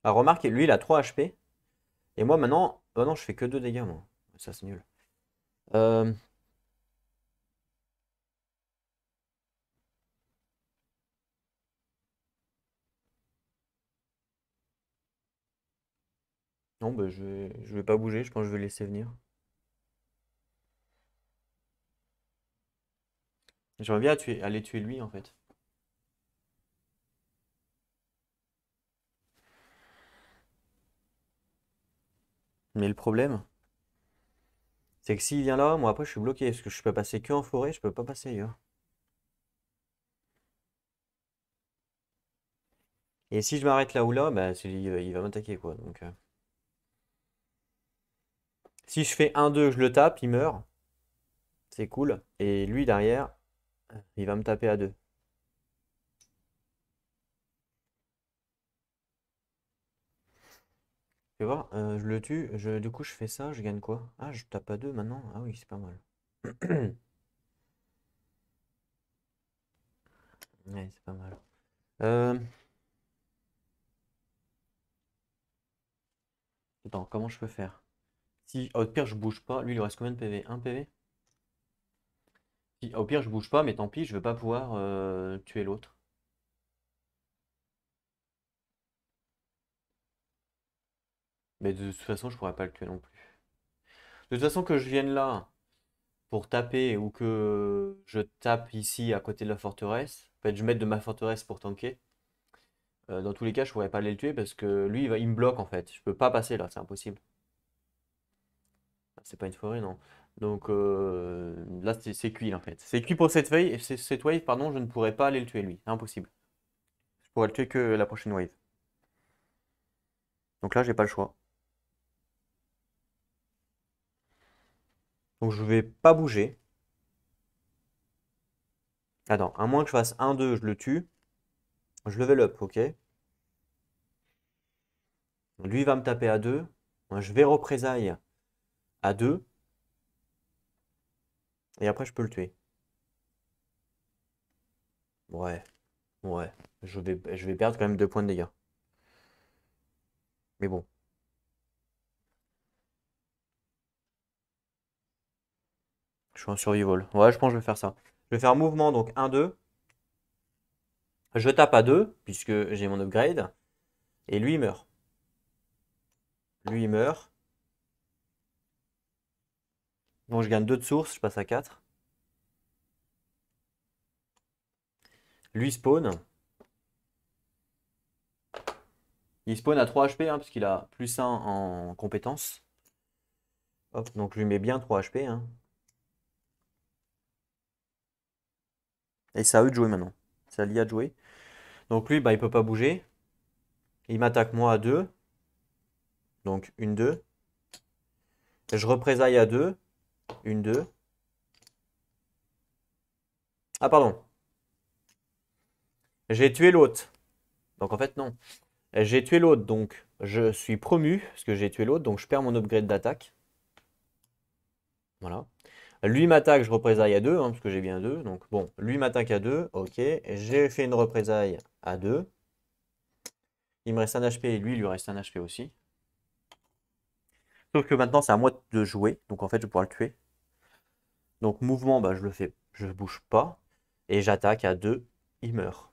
Ah, remarque, lui, il a 3 HP. Et moi, maintenant... Oh non, je fais que 2 dégâts, moi. Ça, c'est nul. Euh, Non, bah, je vais pas bouger. Je pense que je vais laisser venir. J'aimerais bien aller tuer lui, en fait. Mais le problème, c'est que s'il vient là, moi, après, je suis bloqué. Parce que je peux passer que en forêt. Je peux pas passer ailleurs. Et si je m'arrête là ou là, bah, il va m'attaquer, quoi. Donc, si je fais 1-2, je le tape, il meurt. C'est cool. Et lui, derrière, il va me taper à 2. Tu vois, je le tue. Du coup, je fais ça, je gagne quoi? Ah, je tape à 2 maintenant? Ah oui, c'est pas mal. Ouais, c'est pas mal. Euh, Attends, comment je peux faire? Si, au pire, je bouge pas. Lui, il lui reste combien de PV? 1 PV? Si, au pire, je bouge pas, mais tant pis, je vais pas pouvoir tuer l'autre. Mais de toute façon, je pourrais pas le tuer non plus. De toute façon, que je vienne là pour taper ou que je tape ici à côté de la forteresse, en fait, je mette de ma forteresse pour tanker. Dans tous les cas, je pourrais pas aller le tuer parce que lui, il me bloque en fait. Je peux pas passer là, c'est impossible. C'est pas une forêt, non. Donc là, c'est cuit en fait. C'est cuit pour cette feuille, et cette wave, pardon, je ne pourrais pas aller le tuer lui. C'est impossible. Je pourrais le tuer que la prochaine wave. Donc là, j'ai pas le choix. Donc je vais pas bouger. Attends, à moins que je fasse 1-2, je le tue. Je level up, ok. Lui va me taper à 2. Moi, je vais représailles à 2. Et après, je peux le tuer. Ouais, ouais. Je vais perdre quand même 2 points de dégâts. Mais bon. Je suis en survival. Ouais, je pense que je vais faire ça. Je vais faire un mouvement, donc 1-2. Je tape à 2, puisque j'ai mon upgrade. Et lui, il meurt. Lui, il meurt. Donc, je gagne 2 de source, je passe à 4. Lui spawn. Il spawn à 3 HP, hein, parce qu'il a plus 1 en compétence. Hop, donc je lui mets bien 3 HP. Hein. Et c'est à eux de jouer maintenant. C'est à l'IA de jouer. Donc lui, bah, il peut pas bouger. Il m'attaque moi à 2. Donc 1-2. Je représaille à 2. 1-2. Ah pardon. J'ai tué l'autre. Donc en fait non. J'ai tué l'autre, donc je suis promu, parce que j'ai tué l'autre, donc je perds mon upgrade d'attaque. Voilà. Lui m'attaque, je représaille à 2, hein, parce que j'ai bien 2. Donc bon, lui m'attaque à 2, ok. J'ai fait une représaille à 2. Il me reste un HP et lui, il lui reste un HP aussi. Sauf que maintenant, c'est à moi de jouer, donc en fait, je vais pouvoir le tuer. Donc mouvement, bah, je le fais, je bouge pas. Et j'attaque à 2, il meurt.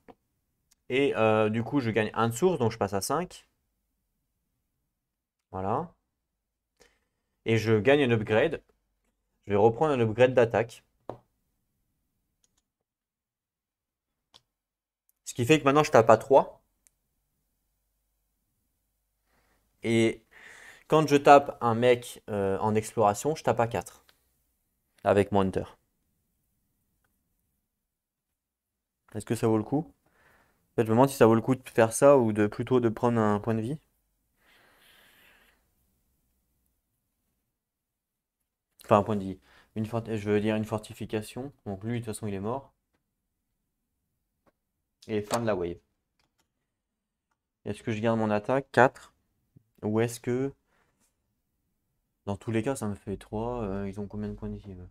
Et du coup, je gagne 1 de source, donc je passe à 5. Voilà. et je gagne un upgrade. Je vais reprendre un upgrade d'attaque. Ce qui fait que maintenant je tape à 3. Et quand je tape un mec en exploration, je tape à 4. Avec mon Hunter. Est-ce que ça vaut le coup? En fait, je me demande si ça vaut le coup de faire ça ou de plutôt de prendre un point de vie. Enfin, un point de vie. Je veux dire une fortification. Donc lui, de toute façon, il est mort. Et fin de la wave. Est-ce que je garde mon attaque? 4. Ou est-ce que... Dans tous les cas, ça me fait 3. Ils ont combien de points de vie eux?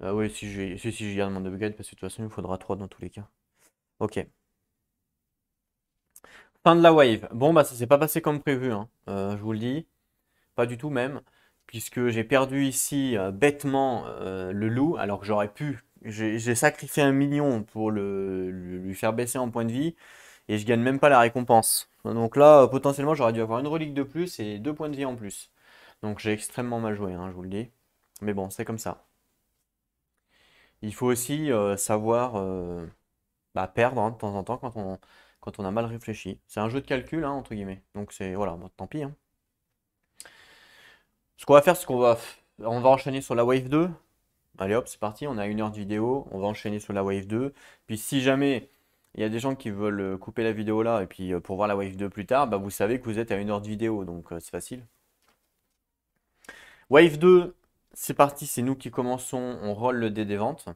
Ah oui, si je garde mon upgrade, parce que de toute façon, il me faudra 3 dans tous les cas. Ok. Fin de la wave. Bon, bah ça s'est pas passé comme prévu, hein. Je vous le dis. Pas du tout même. Puisque j'ai perdu ici bêtement le loup, alors que j'aurais pu. J'ai sacrifié un minion pour lui faire baisser en point de vie. Et je gagne même pas la récompense. Donc là, potentiellement, j'aurais dû avoir une relique de plus et 2 points de vie en plus. Donc j'ai extrêmement mal joué, hein, je vous le dis. Mais bon, c'est comme ça. Il faut aussi savoir bah, perdre hein, de temps en temps quand on a mal réfléchi. C'est un jeu de calcul, hein, entre guillemets. Donc c'est voilà, bon, tant pis, hein. Ce qu'on va faire, c'est on va enchaîner sur la Wave 2. Allez hop, c'est parti, on a 1 heure de vidéo, on va enchaîner sur la Wave 2. Puis si jamais il y a des gens qui veulent couper la vidéo là et puis pour voir la Wave 2 plus tard, bah vous savez que vous êtes à 1 heure de vidéo, donc c'est facile. Wave 2, c'est parti, c'est nous qui commençons, on roll le dé des ventes.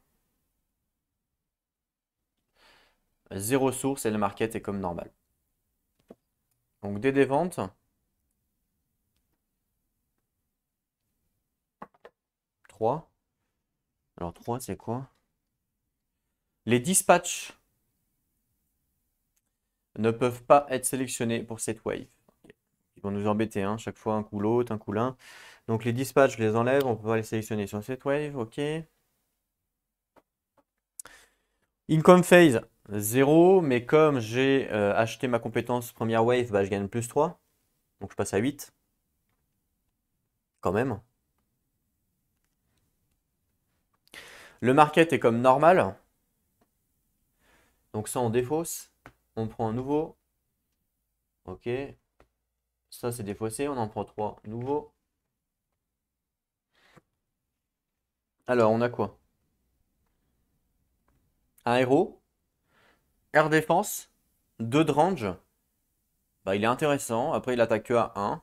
0 source et le market est comme normal. Donc dé des ventes. 3. Alors 3 c'est quoi? Les dispatchs ne peuvent pas être sélectionnés pour cette wave. Ils vont nous embêter, hein, chaque fois un coup l'autre, un coup l'un. Donc les dispatchs, je les enlève, on peut pas les sélectionner sur cette wave, ok. Income phase, 0, mais comme j'ai acheté ma compétence première wave, bah, je gagne plus 3. Donc je passe à 8. Quand même. Le market est comme normal. Donc ça on défausse. On prend un nouveau. Ok. Ça c'est défaussé, on en prend 3 nouveaux. Alors on a quoi? Un héros. Air défense. 2 de range. Bah, il est intéressant. Après il attaque que à 1.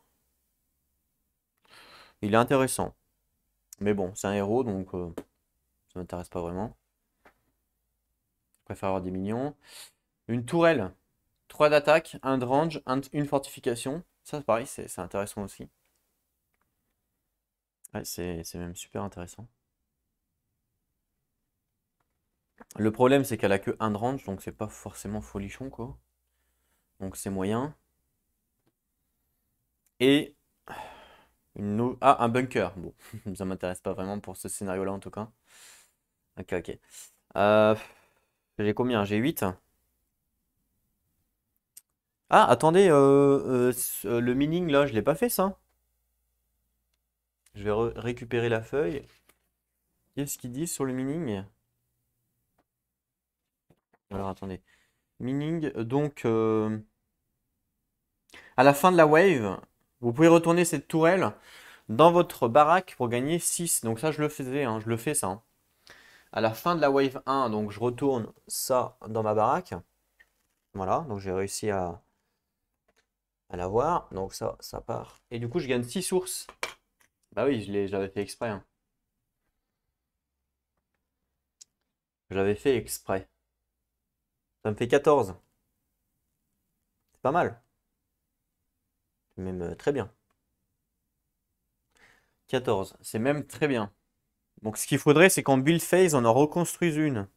Il est intéressant. Mais bon, c'est un héros donc ça m'intéresse pas vraiment. Je préfère avoir des minions. Une tourelle. 3 d'attaque, 1 de range, une fortification. Ça, pareil, c'est intéressant aussi. Ouais, c'est même super intéressant. Le problème, c'est qu'elle a que 1 de range, donc c'est pas forcément folichon, quoi. Donc c'est moyen. Et un bunker. Bon, ça m'intéresse pas vraiment pour ce scénario-là, en tout cas. Ok, ok. Euh, j'ai combien? J'ai 8. Ah, attendez, le mining, là, je l'ai pas fait, ça. Je vais récupérer la feuille. Qu'est-ce qu'ils disent sur le mining? Alors, attendez. Mining, donc, à la fin de la wave, vous pouvez retourner cette tourelle dans votre baraque pour gagner 6. Donc ça, je le faisais, hein, je le fais ça, hein. À la fin de la wave 1, donc je retourne ça dans ma baraque. Voilà, donc j'ai réussi à l'avoir. Donc ça part. Et du coup, je gagne 6 sources. Bah oui, je l'avais fait exprès, hein. Je l'avais fait exprès. Ça me fait 14. C'est pas mal. C'est même très bien. 14, c'est même très bien. Donc ce qu'il faudrait, c'est qu'en build phase, on en reconstruise une.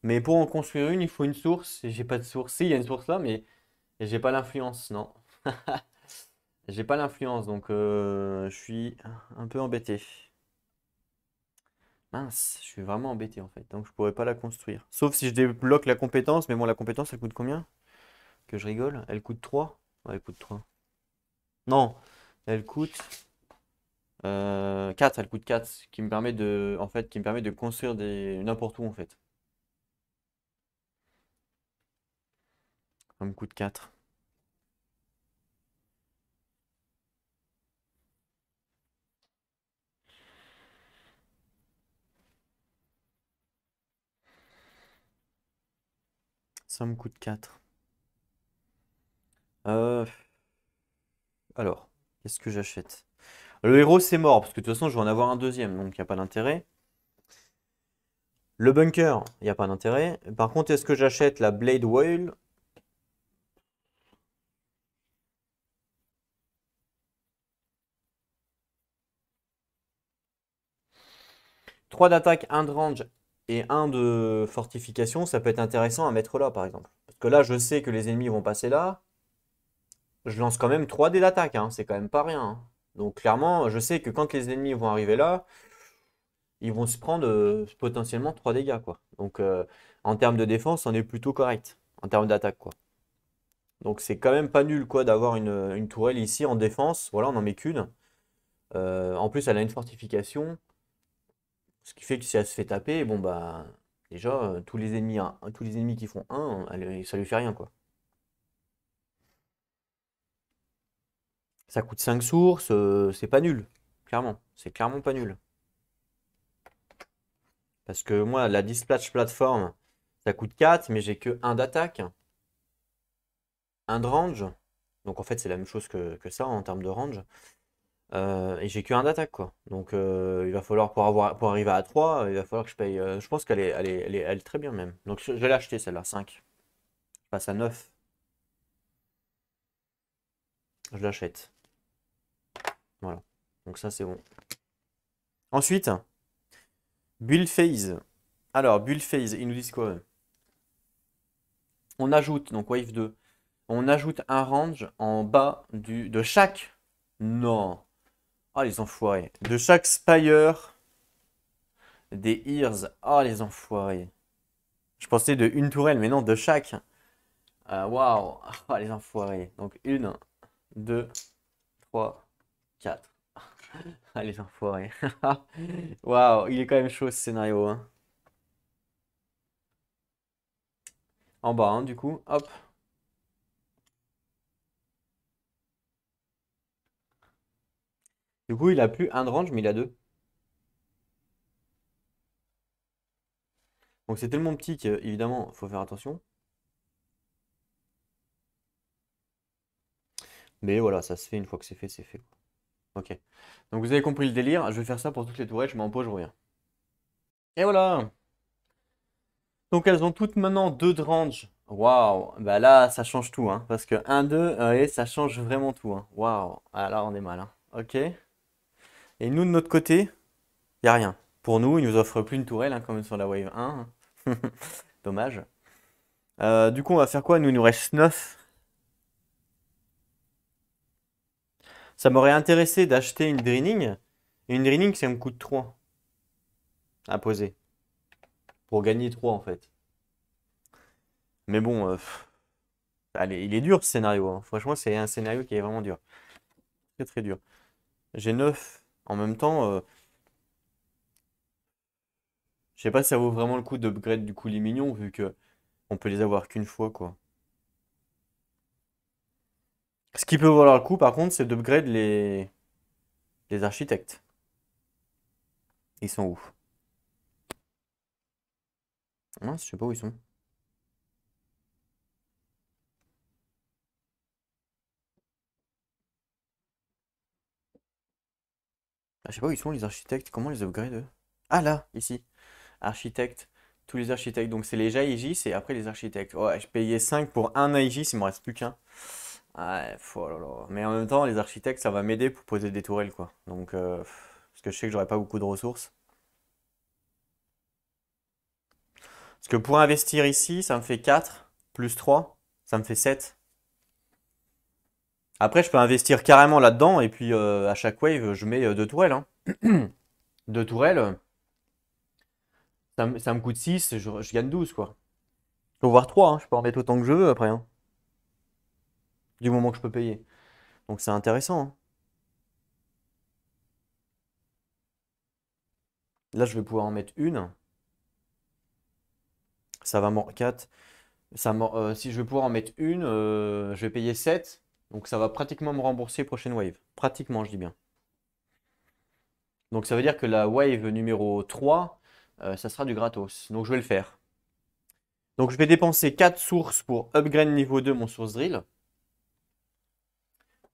Mais pour en construire une, il faut une source. Et j'ai pas de source. Si, il y a une source là, mais j'ai pas l'influence, non. J'ai pas l'influence, donc je suis un peu embêté. Mince, je suis vraiment embêté en fait. Donc je pourrais pas la construire. Sauf si je débloque la compétence. Mais bon, la compétence, elle coûte combien? Que je rigole. Elle coûte 3. Ouais, elle coûte 3. Non, elle coûte 4, elle coûte 4, qui me permet de, en fait, qui me permet de construire n'importe où en fait. Ça me coûte 4. Ça me coûte 4. Euh, alors, qu'est-ce que j'achète? Le héros c'est mort, parce que de toute façon je vais en avoir un deuxième, donc il n'y a pas d'intérêt. Le bunker, il n'y a pas d'intérêt. Par contre, est-ce que j'achète la Blade Whale? 3 d'attaque, un de range et un de fortification, ça peut être intéressant à mettre là par exemple. Parce que là, je sais que les ennemis vont passer là. Je lance quand même 3 dés d'attaque, hein, c'est quand même pas rien, hein. Donc clairement, je sais que quand les ennemis vont arriver là, ils vont se prendre potentiellement 3 dégâts, quoi. Donc en termes de défense, on est plutôt correct. En termes d'attaque, quoi. Donc c'est quand même pas nul, quoi, d'avoir une tourelle ici en défense. Voilà, on en met qu'une. En plus, elle a une fortification. Ce qui fait que si elle se fait taper, bon bah déjà tous les ennemis qui font un, ça lui fait rien quoi. Ça coûte 5 sources, c'est pas nul, clairement. C'est clairement pas nul. Parce que moi, la Dispatch Platform, ça coûte 4, mais j'ai que un d'attaque, un de range. Donc en fait, c'est la même chose que ça en termes de range. Et j'ai que un d'attaque quoi. Donc il va falloir pour arriver à 3, il va falloir que je paye. Je pense qu'elle est très bien même. Donc je vais l'acheter celle-là, 5. Je passe à 9. Je l'achète. Voilà. Donc ça, c'est bon. Ensuite, build phase. Alors, build phase, ils nous disent quoi? On ajoute, donc wave 2, on ajoute un range en bas de chaque. Non. Ah, les enfoirés. De chaque spire des ears. Ah, les enfoirés. Je pensais de une tourelle, mais non, de chaque. Waouh. Ah, les enfoirés. Donc, une, deux, trois, quatre. Ah, les enfoirés. Waouh, il est quand même chaud ce scénario, hein. En bas, hein, du coup, hop. Du coup, il a plus un de range, mais il a deux. Donc c'est tellement petit qu'évidemment, il faut faire attention. Mais voilà, ça se fait une fois que c'est fait, c'est fait. Ok. Donc vous avez compris le délire. Je vais faire ça pour toutes les tourelles. Je m'en pose, je reviens. Et voilà. Donc elles ont toutes maintenant deux de range. Waouh. Bah là, ça change tout, hein. Parce que un 2 ouais, ça change vraiment tout, hein. Waouh. Ah là, on est mal, hein. Ok. Et nous, de notre côté, il n'y a rien. Pour nous, ils nous offrent plus une tourelle, hein, comme sur la Wave 1. Dommage. Du coup, on va faire quoi? Nous, il nous reste 9. Ça m'aurait intéressé d'acheter une Draining. Et une Draining, ça me coûte 3 à poser. Pour gagner 3 en fait. Mais bon, allez, il est dur ce scénario, hein. Franchement, c'est un scénario qui est vraiment dur. Très très dur. J'ai 9. En même temps, je sais pas si ça vaut vraiment le coup d'upgrade du coup les minions, vu que on peut les avoir qu'une fois, quoi. Ce qui peut valoir le coup, par contre, c'est d'upgrade les architectes. Ils sont où? Mince, je sais pas où ils sont. Ah, je sais pas où ils sont les architectes. Comment les upgrade eux? Ah là, ici. Architecte, tous les architectes. Donc c'est les Aegis et après les architectes. Ouais, je payais 5 pour un Aegis, il me reste plus qu'un. Ouais, oh là là. Mais en même temps, les architectes, ça va m'aider pour poser des tourelles, quoi. Donc, parce que je sais que j'aurai pas beaucoup de ressources. Parce que pour investir ici, ça me fait 4 plus 3, ça me fait 7. Après, je peux investir carrément là-dedans et puis à chaque wave, je mets deux tourelles, hein. Deux tourelles, ça me coûte 6, je gagne 12, quoi. Je peux voir 3, hein. Je peux en mettre autant que je veux après, hein. Du moment que je peux payer. Donc c'est intéressant, hein. Là, je vais pouvoir en mettre une. Ça va m'en 4. Si je vais pouvoir en mettre une, je vais payer 7. Donc ça va pratiquement me rembourser prochaine wave. Pratiquement, je dis bien. Donc ça veut dire que la wave numéro 3, ça sera du gratos. Donc je vais le faire. Donc je vais dépenser 4 sources pour upgrade niveau 2 mon source drill.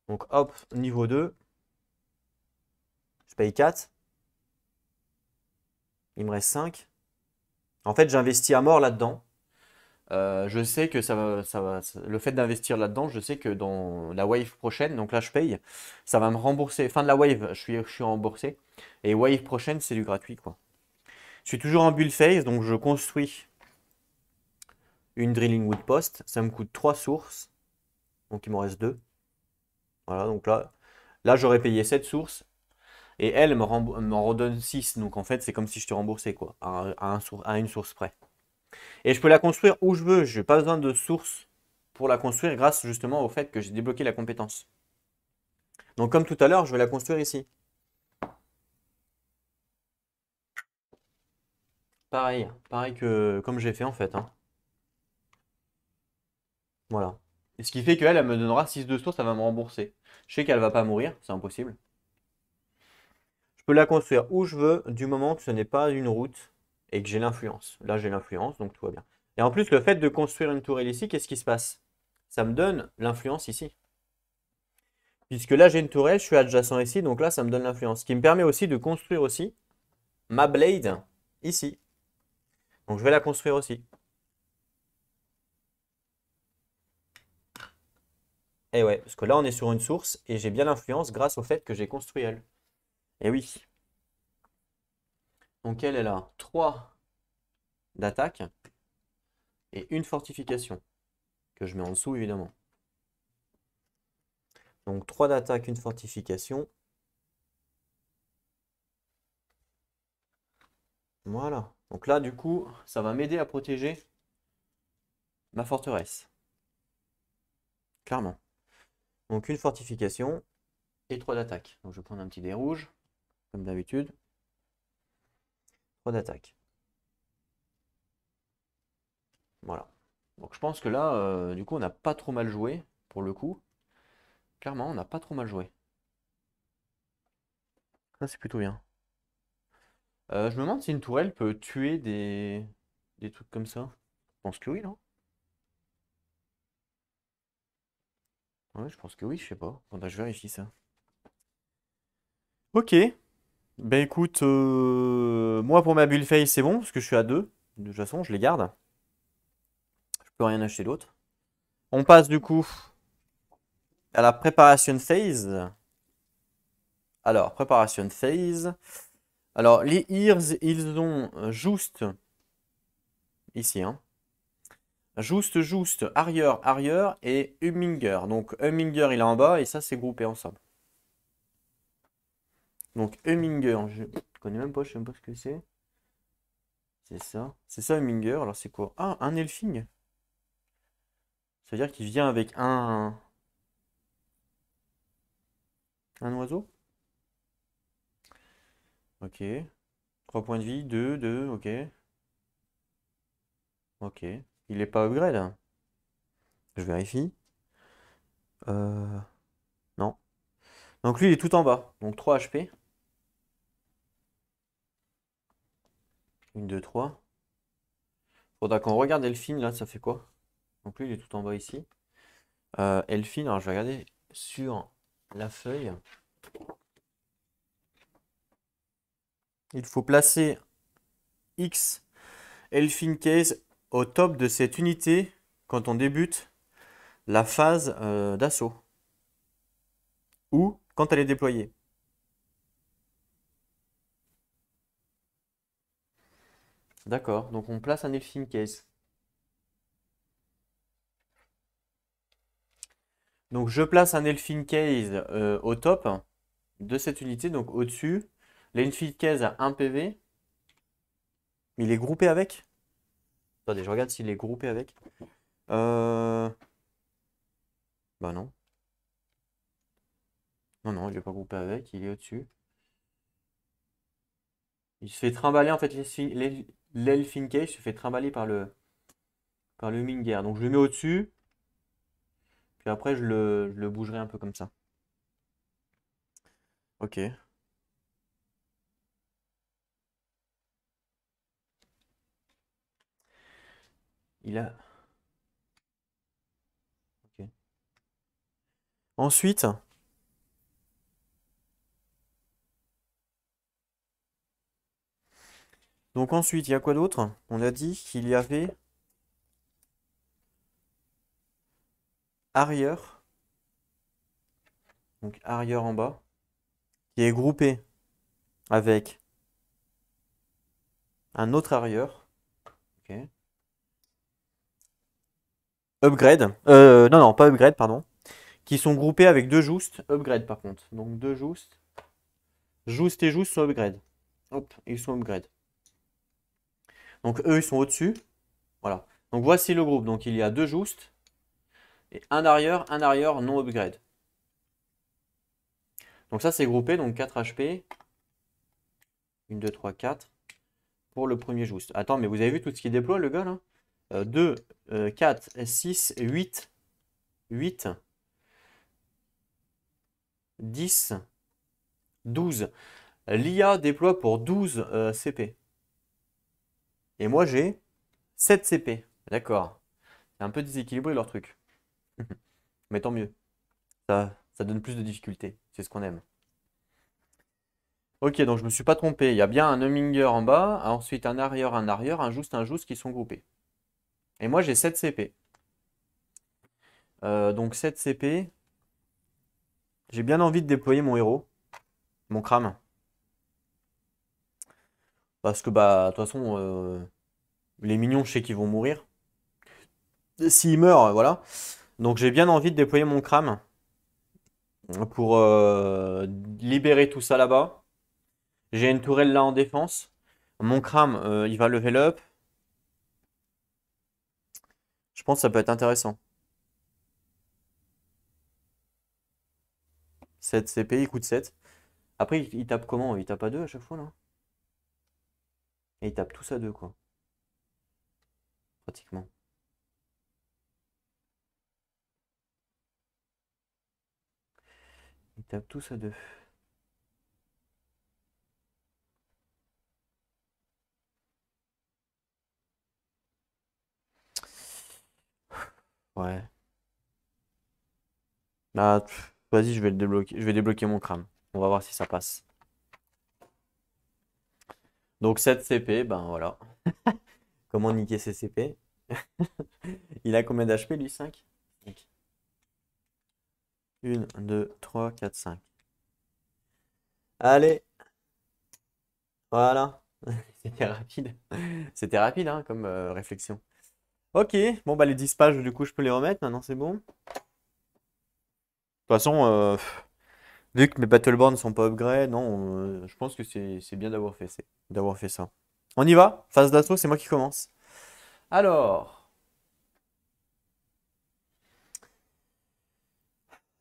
Donc hop, niveau 2. Je paye 4. Il me reste 5. En fait, j'investis à mort là-dedans. Je sais que le fait d'investir là-dedans, je sais que dans la wave prochaine, donc là je paye, ça va me rembourser. Fin de la wave, je suis remboursé. Et wave prochaine, c'est du gratuit, quoi. Je suis toujours en build phase, donc je construis une drilling wood post. Ça me coûte 3 sources, donc il m'en reste 2. Voilà, donc là j'aurais payé 7 sources. Et elle m'en redonne 6. Donc en fait, c'est comme si je te remboursais, quoi, à une source près. Et je peux la construire où je veux. Je n'ai pas besoin de source pour la construire grâce justement au fait que j'ai débloqué la compétence. Donc comme tout à l'heure, je vais la construire ici. Pareil que comme j'ai fait en fait, hein. Voilà. Et ce qui fait qu'elle, elle me donnera 6 de source, ça va me rembourser. Je sais qu'elle va pas mourir, c'est impossible. Je peux la construire où je veux, du moment que ce n'est pas une route et que j'ai l'influence. Là, j'ai l'influence, donc tout va bien. Et en plus, le fait de construire une tourelle ici, qu'est-ce qui se passe? Ça me donne l'influence ici. Puisque là, j'ai une tourelle, je suis adjacent ici, donc là, ça me donne l'influence. Ce qui me permet aussi de construire aussi ma blade ici. Donc, je vais la construire aussi. Et ouais, parce que là, on est sur une source et j'ai bien l'influence grâce au fait que j'ai construit elle. Et oui. Donc, elle a 3 d'attaque et une fortification que je mets en dessous, évidemment. Donc, 3 d'attaque, une fortification. Voilà. Donc là, du coup, ça va m'aider à protéger ma forteresse. Clairement. Donc, une fortification et 3 d'attaque. Donc, je vais prendre un petit dé rouge, comme d'habitude. 3 d'attaque. Voilà. Donc, je pense que là, du coup, on n'a pas trop mal joué, pour le coup. Clairement, on n'a pas trop mal joué. Ça, c'est plutôt bien. Je me demande si une tourelle peut tuer des trucs comme ça. Je pense que oui, non? Ouais, je pense que oui, je sais pas. Faudrait que je vérifie ça. Ok. Ben écoute, moi pour ma build phase, c'est bon, parce que je suis à 2. De toute façon, je les garde. Je peux rien acheter d'autre. On passe du coup à la préparation phase. Alors, préparation phase. Alors, les ears, ils ont juste, ici, hein. Juste, arrière et Humminger. Donc, Humminger, il est en bas et ça, c'est groupé ensemble. Donc, Humminger, je connais même pas, je sais même pas ce que c'est. C'est ça. C'est ça, Humminger. Alors, c'est quoi? Ah, un Elfing. Ça veut dire qu'il vient avec un oiseau? Ok. 3 points de vie, 2, 2, ok. Ok. Il est pas upgrade, hein. Je vérifie. Euh, non. Donc lui, il est tout en bas. Donc 3 HP. 1, 2, 3. Faudra qu'on regarde Elfine, là, ça fait quoi? Donc lui, il est tout en bas ici. Elfine, alors je vais regarder sur la feuille. Il faut placer X Elfine Case au top de cette unité quand on débute la phase d'assaut. Ou quand elle est déployée. D'accord, donc on place un Elfine Case. Donc je place un Elfine Case au top de cette unité, donc au-dessus. L'Elfine Case a 1 PV. Il est groupé avec? Attendez, je regarde s'il est groupé avec. Euh... Bah non. Non, non, il n'est pas groupé avec, il est au-dessus. Il se fait trimballer, en fait, l'Elfinke se fait trimballer par le Minger. Donc je le mets au-dessus, puis après je le bougerai un peu comme ça. Ok. Il a. Ok. Ensuite, ensuite, il y a quoi d'autre? On a dit qu'il y avait arrière, donc arrière en bas, qui est groupé avec un autre arrière. Ok. Upgrade. Non, non, pas upgrade, pardon. Qui sont groupés avec deux joust. Upgrade par contre. Donc deux joust. Joust et joust sont upgrade. Hop, ils sont upgrade. Donc eux, ils sont au-dessus. Voilà. Donc voici le groupe. Donc il y a deux joust et un arrière non upgrade. Donc ça, c'est groupé. Donc 4 HP. 1, 2, 3, 4. Pour le premier joust. Attends, mais vous avez vu tout ce qu'il déploie, le gars, là? 2, 4, 6, 8, 8, 10, 12. L'IA déploie pour 12 CP. Et moi, j'ai 7 CP. D'accord. C'est un peu déséquilibré leur truc. Mais tant mieux. Ça donne plus de difficultés. C'est ce qu'on aime. Ok, donc je me suis pas trompé. Il y a bien un Humminger en bas, ensuite un arrière, un just qui sont groupés. Et moi, j'ai 7 CP. Donc 7 CP. J'ai bien envie de déployer mon héros, mon crame. Parce que, bah, de toute façon, les minions, je sais qu'ils vont mourir. S'ils meurent, voilà. Donc j'ai bien envie de déployer mon crame pour libérer tout ça là-bas. J'ai une tourelle là en défense. Mon crame, il va level up. Je pense que ça peut être intéressant. 7 CP, il coûte 7. Après, il tape comment? Il tape à 2 à chaque fois là? Et il tape tous à 2 quoi. Pratiquement. Il tape tous à 2. Ouais. Bah, vas-y, je vais le débloquer. Je vais débloquer mon crame. On va voir si ça passe. Donc 7 CP, ben voilà. Comment niquer ses CP? Il a combien d'HP lui? 5. 1, 2, 3, 4, 5. Allez, voilà. C'était rapide. C'était rapide hein, comme réflexion. Ok, bon bah les 10 pages du coup je peux les remettre, maintenant c'est bon. De toute façon, vu que mes Battleborn sont pas upgrade, non, je pense que c'est bien d'avoir fait ça. On y va? Phase d'assaut, c'est moi qui commence. Alors,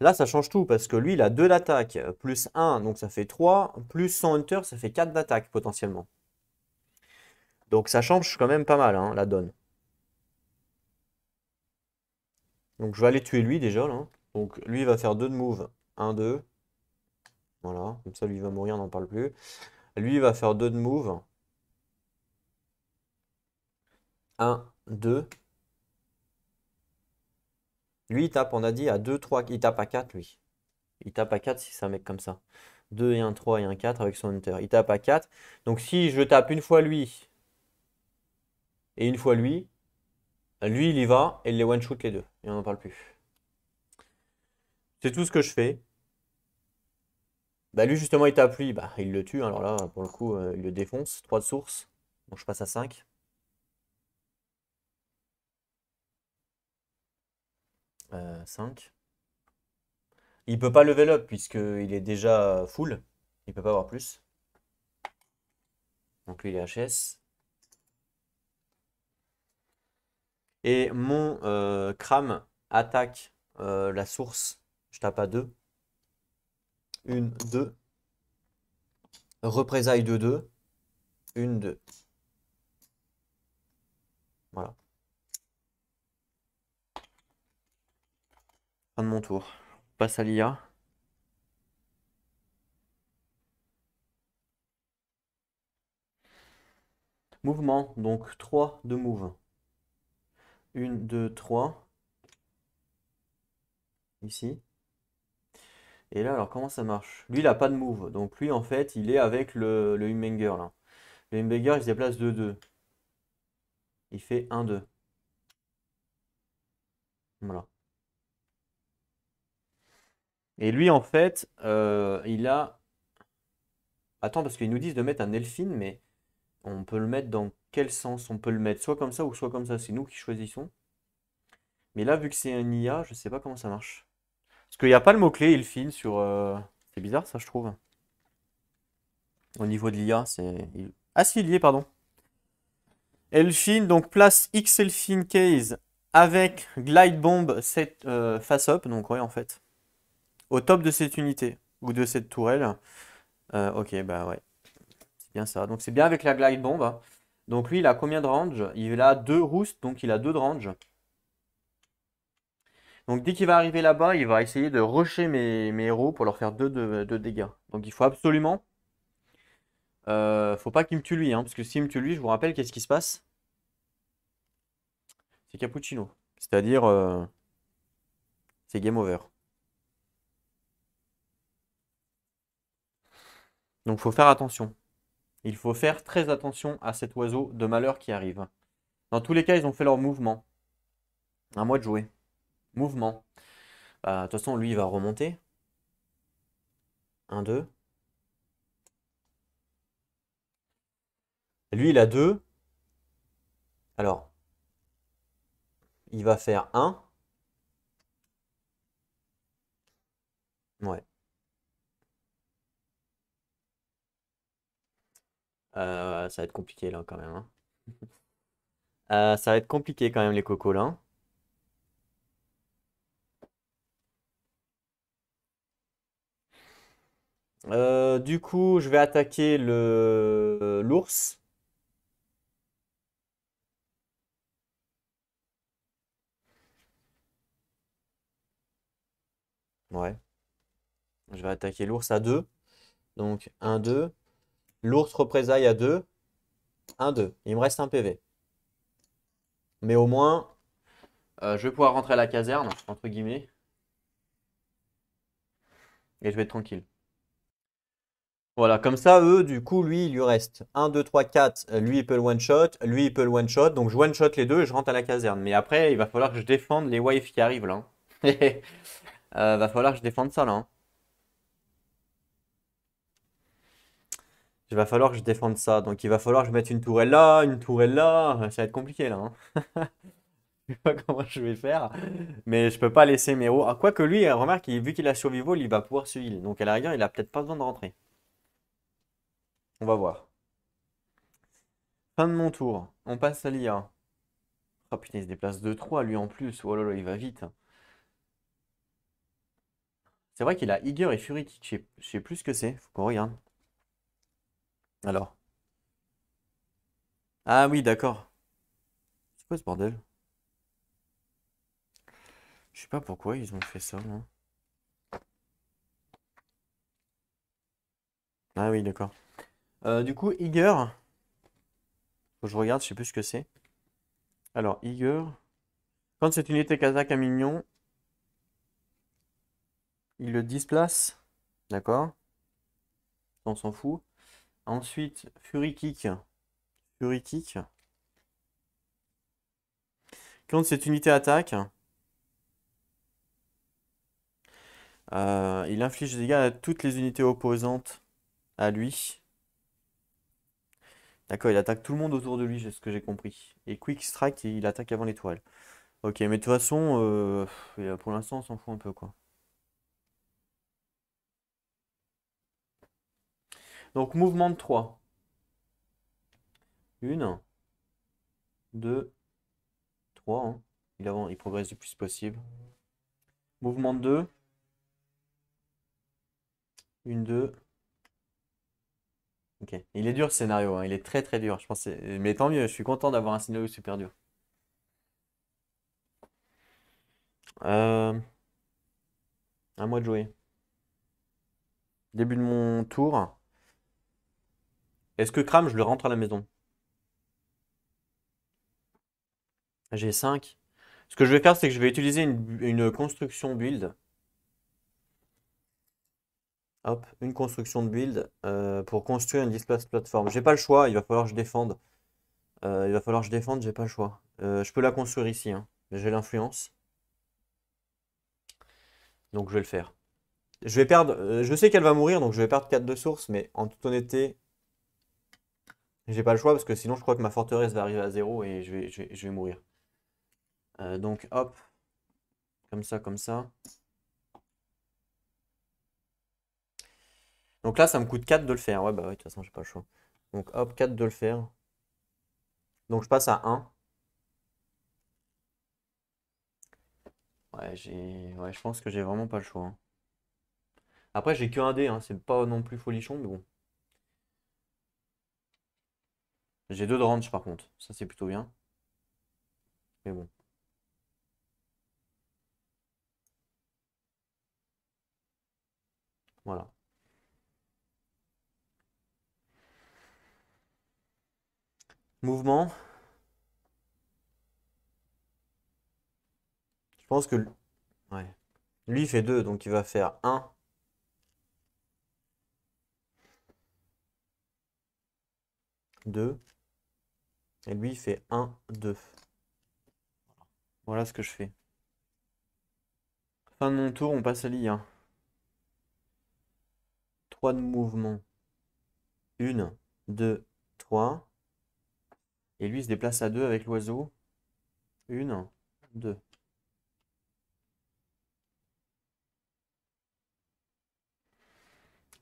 là ça change tout parce que lui il a 2 d'attaque, plus 1, donc ça fait 3, plus son Hunter, ça fait 4 d'attaque potentiellement. Donc ça change quand même pas mal hein, la donne. Donc je vais aller tuer lui déjà là. Donc lui il va faire 2 de move. 1, 2. Voilà, comme ça lui il va mourir, on n'en parle plus. Lui il va faire 2 de move. 1, 2. Lui il tape, on a dit, à 2, 3. Il tape à 4 lui. Il tape à 4 si c'est un mec comme ça. 2 et un 3 et un 4 avec son Hunter. Il tape à 4. Donc si je tape une fois lui et une fois lui, lui il y va et il les one-shoot les deux. Et on n'en parle plus. C'est tout ce que je fais. Bah lui justement il tape lui, bah il le tue. Alors là pour le coup il le défonce. 3 de source. Donc je passe à 5. 5. Il peut pas level up puisqu'il est déjà full. Il peut pas avoir plus. Donc lui il est HS. Et mon Kram attaque la source. Je tape à 2. 1, 2. Représailles de 2. 1, 2. Voilà. Fin de mon tour. On passe à l'IA. Mouvement, donc 3 de move. 1, 2, 3. Ici. Et là, alors comment ça marche? Lui, il a pas de move. Donc lui, en fait, il est avec le Humbanger là. Le Humbanger, il se déplace de 2. Il fait 1, 2. Voilà. Et lui, en fait, il a. Attends, parce qu'ils nous disent de mettre un Elfine, mais on peut le mettre dans quel sens? On peut le mettre soit comme ça ou soit comme ça. C'est nous qui choisissons. Mais là, vu que c'est un IA, je sais pas comment ça marche. Parce qu'il n'y a pas le mot-clé Elfine sur. C'est bizarre, ça, je trouve. Au niveau de l'IA, c'est. Ah, si, il y est, pardon. Elfine, donc place X Elfine Case avec Glide Bomb face up. Donc, ouais, en fait. Au top de cette unité ou de cette tourelle. Ok, bah ouais. C'est bien ça. Donc c'est bien avec la glide bomb, hein. Donc lui, il a combien de range? Il a 2 roosts, donc il a 2 de range. Donc dès qu'il va arriver là-bas, il va essayer de rusher mes héros pour leur faire 2 de dégâts. Donc il faut absolument. Faut pas qu'il me tue lui, hein, parce que s'il me tue lui, je vous rappelle, qu'est-ce qui se passe? C'est cappuccino. C'est-à-dire, c'est game over. Donc faut faire attention. Il faut faire très attention à cet oiseau de malheur qui arrive. Dans tous les cas, ils ont fait leur mouvement. À moi de jouer. Mouvement. Bah, de toute façon, lui, il va remonter. 1, 2. Lui, il a 2. Alors, il va faire 1. Ouais. Ça va être compliqué là quand même, hein. Ça va être compliqué quand même les cocos là, hein. Du coup, je vais attaquer le l'ours. Ouais. Je vais attaquer l'ours à 2. Donc 1, 2. L'ours représaille à 2. 1, 2. Il me reste un PV. Mais au moins, je vais pouvoir rentrer à la caserne, entre guillemets, et je vais être tranquille. Voilà, comme ça, eux, du coup, lui, il lui reste 1, 2, 3, 4. Lui, il peut le one-shot. Lui, il peut le one-shot. Donc, je one-shot les deux et je rentre à la caserne. Mais après, il va falloir que je défende les waves qui arrivent là, hein. Va falloir que je défende ça là, hein. Il va falloir que je défende ça. Donc, il va falloir que je mette une tourelle là, une tourelle là. Ça va être compliqué là, hein. Je sais pas comment je vais faire. Mais je peux pas laisser mes héros. Ah, quoique lui, remarque, vu qu'il a survival, il va pouvoir se heal. Donc, à la rigueur, il a peut-être pas besoin de rentrer. On va voir. Fin de mon tour. On passe à l'IA. Oh putain, il se déplace 2-3 lui en plus. Oh là là, il va vite. C'est vrai qu'il a Iger et Fury Kick. Je sais plus ce que c'est. Faut qu'on regarde. Alors. Ah oui, d'accord. C'est quoi ce bordel? Je sais pas pourquoi ils ont fait ça, moi. Ah oui, d'accord. Du coup, Iger. Faut que je regarde, je sais plus ce que c'est. Alors, Iger. Quand cette unité kazakh un mignon, il le displace. D'accord. On s'en fout. Ensuite, Fury Kick. Fury Kick. Quand cette unité attaque, il inflige des dégâts à toutes les unités opposantes à lui. D'accord, il attaque tout le monde autour de lui, c'est ce que j'ai compris. Et Quick Strike, il attaque avant l'étoile. Ok, mais de toute façon, pour l'instant, on s'en fout un peu, quoi. Donc, mouvement de 3. 1, 2, 3, hein. Il progresse le plus possible. Mouvement de 2. 1, 2. Ok. Il est dur ce scénario, hein. Il est très très dur. Je pense mais tant mieux, je suis content d'avoir un scénario super dur. Euh, à moi de jouer. Début de mon tour. Est-ce que Cram, je le rentre à la maison? J'ai 5. Ce que je vais faire, c'est que je vais utiliser une construction build. Hop, une construction de build pour construire une displace plateforme. J'ai pas le choix, il va falloir que je défende. Il va falloir que je défende, j'ai pas le choix. Je peux la construire ici, hein. J'ai l'influence. Donc je vais le faire. Je vais perdre. Je sais qu'elle va mourir, donc je vais perdre 4 de source, mais en toute honnêteté, j'ai pas le choix parce que sinon je crois que ma forteresse va arriver à zéro et je vais mourir. Donc hop, comme ça, comme ça. Donc là, ça me coûte 4 de le faire. Ouais, bah ouais, de toute façon, j'ai pas le choix. Donc hop, 4 de le faire. Donc je passe à 1. Ouais, je pense que j'ai vraiment pas le choix, hein. Après, j'ai que un dé, hein. C'est pas non plus folichon, mais bon. J'ai 2 de range par contre. Ça, c'est plutôt bien. Mais bon. Voilà. Mouvement. Je pense que. Ouais. Lui, il fait 2, donc il va faire 1, 2. Et lui, il fait 1, 2. Voilà ce que je fais. Fin de mon tour, on passe à l'IA. 3 de mouvement. 1, 2, 3. Et lui, il se déplace à 2 avec l'oiseau. 1, 2.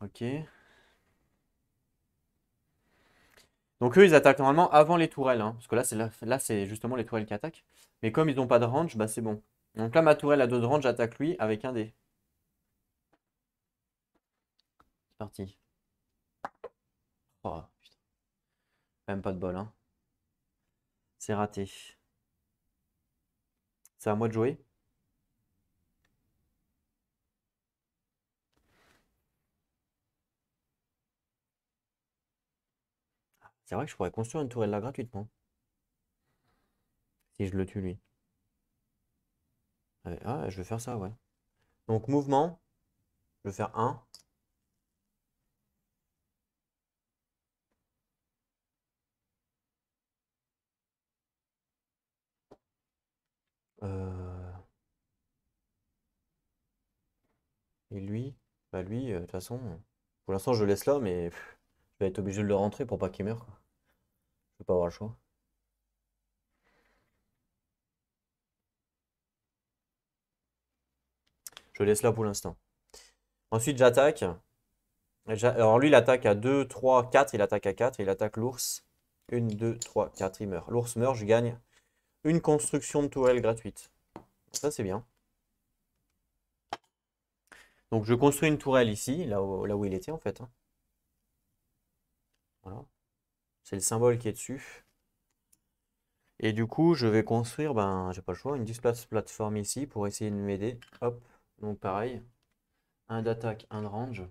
Ok. Donc eux, ils attaquent normalement avant les tourelles, hein, parce que là, c'est justement les tourelles qui attaquent. Mais comme ils n'ont pas de range, bah c'est bon. Donc là, ma tourelle a 2 de range, j'attaque lui avec un dé. C'est parti. Oh, putain, même pas de bol, hein. C'est raté. C'est à moi de jouer. C'est vrai que je pourrais construire une tourelle là gratuitement, si je le tue lui. Ouais, ah, je vais faire ça, ouais. Donc mouvement, je vais faire un. Euh, Et lui, bah lui, de toute façon, pour l'instant je le laisse là, mais je vais être obligé de le rentrer pour pas qu'il meure, quoi. Je vais pas avoir le choix. Je le laisse là pour l'instant. Ensuite j'attaque. Alors lui il attaque à 2, 3, 4, il attaque à 4, il attaque l'ours. 1, 2, 3, 4, il meurt. L'ours meurt, je gagne une construction de tourelle gratuite. Ça c'est bien. Donc je construis une tourelle ici, là où il était en fait, hein. Voilà. C'est le symbole qui est dessus. Et du coup, je vais construire, ben, j'ai pas le choix, une displace plateforme ici pour essayer de m'aider. Hop, donc pareil, un d'attaque, un de range.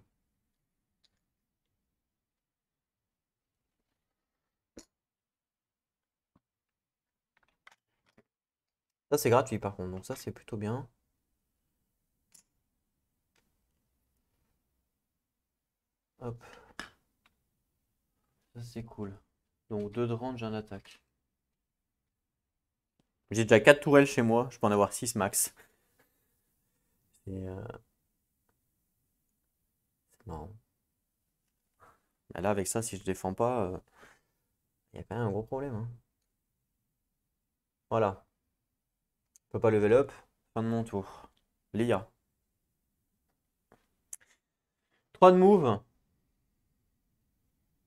Ça c'est gratuit par contre, donc ça c'est plutôt bien. Hop, ça c'est cool. Donc 2 de range, un d'attaque. J'ai déjà 4 tourelles chez moi, je peux en avoir 6 max. C'est marrant. Mais là avec ça, si je défends pas, il y a quand même un gros problème, hein. Voilà, je peux pas level up. Fin de mon tour. L'IA. 3 de move.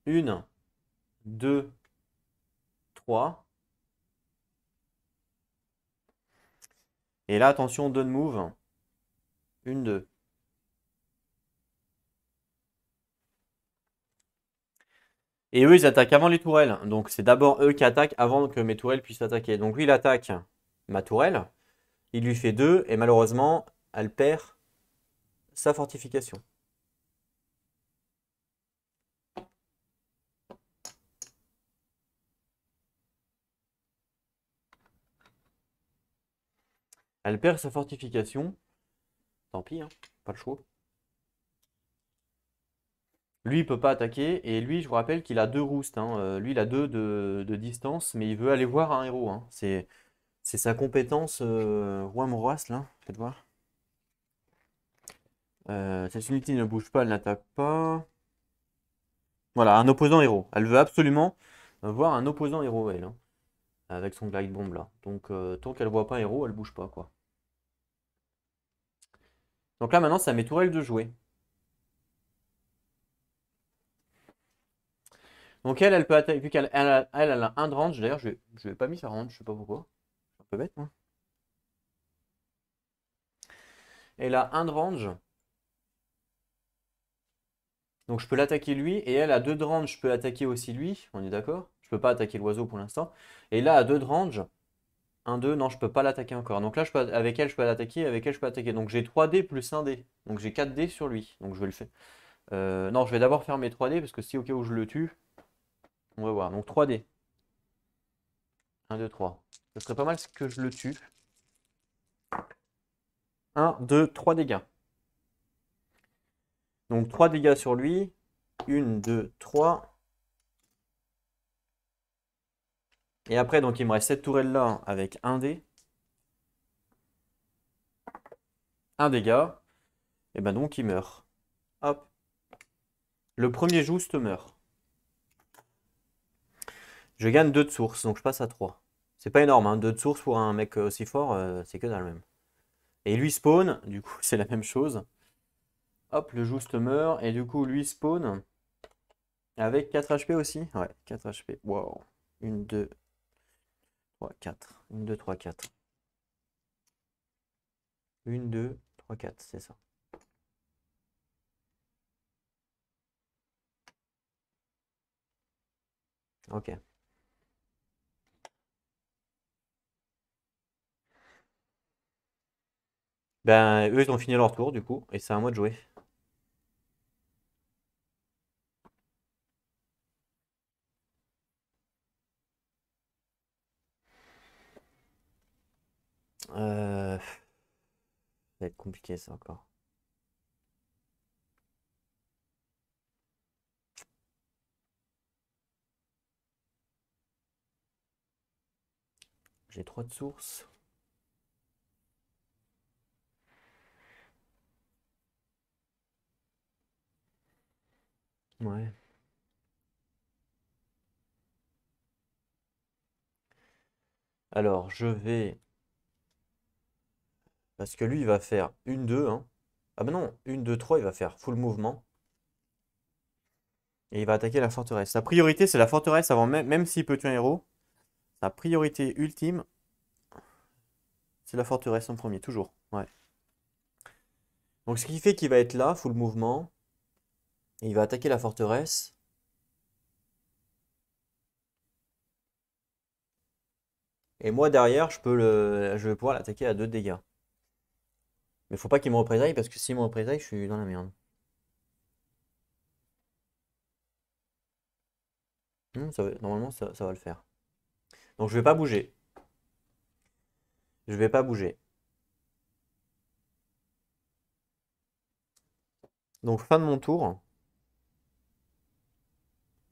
1, 2, 3. Et là, attention, 2 de move. 1, 2. Et eux, ils attaquent avant les tourelles. Donc c'est d'abord eux qui attaquent avant que mes tourelles puissent attaquer. Donc lui, il attaque ma tourelle. Il lui fait 2 et malheureusement, elle perd sa fortification. Elle perd sa fortification. Tant pis, hein, pas le choix. Lui, il peut pas attaquer. Et lui, je vous rappelle qu'il a 2 roustes, hein. Lui, il a 2 de distance, mais il veut aller voir un héros, hein. C'est sa compétence roi Moroas, là. Faites voir. Cette unité ne bouge pas, elle n'attaque pas. Voilà, un opposant héros. Elle veut absolument voir un opposant héros, elle, hein, avec son glide bomb là. Donc, tant qu'elle voit pas un héros, elle bouge pas, quoi. Donc là, maintenant, ça met tourelle de jouer. Donc elle peut attaquer, vu qu'elle a un de range. D'ailleurs, je vais pas mis sa range, je sais pas pourquoi. C'est un peu bête, moi. Elle a un de range. Donc je peux l'attaquer lui. Et elle a 2 de range, je peux attaquer aussi lui. On est d'accord? Je peux pas attaquer l'oiseau pour l'instant. Et là, à 2 de range. Un 2 non, je peux pas l'attaquer encore. Donc là, avec elle, je peux l'attaquer. Avec elle, je peux attaquer. Donc j'ai 3 dés plus un dé. Donc j'ai 4 dés sur lui. Donc je vais le faire. Non, je vais d'abord faire mes 3 dés. Parce que si au cas où je le tue, on va voir. Donc 3 dés. 1, 2, 3. Ce serait pas mal que je le tue. 1, 2, 3 dégâts. Donc 3 dégâts sur lui. 1, 2, 3. Et après, donc il me reste cette tourelle là avec un dé. Un dégât. Et ben donc il meurt. Hop. Le premier juste meurt. Je gagne 2 de source, donc je passe à 3. C'est pas énorme, hein. 2 de source pour un mec aussi fort, c'est que dalle même. Et lui spawn, du coup c'est la même chose. Hop, le juste meurt, et du coup lui spawn avec 4 HP aussi. Ouais, 4 HP. Wow. 1, 2, 3, 4. 1, 2, 3, 4. 1, 2, 3, 4, c'est ça. Ok. Ben, eux, ils ont fini leur tour, du coup, et c'est à moi de jouer. Ça va être compliqué, ça, encore. J'ai 3 de source. Ouais. Alors, je vais... Parce que lui, il va faire une 2 hein. Ah ben non, une 2 3 il va faire full mouvement. Et il va attaquer la forteresse. Sa priorité, c'est la forteresse avant même s'il peut tuer un héros. Sa priorité ultime, c'est la forteresse en premier, toujours. Ouais. Donc ce qui fait qu'il va être là, full mouvement. Et il va attaquer la forteresse. Et moi derrière, je vais pouvoir l'attaquer à 2 dégâts. Mais faut pas qu'il me représaille parce que s'il me représaille, je suis dans la merde. Normalement, ça va le faire. Donc je vais pas bouger. Je vais pas bouger. Donc fin de mon tour.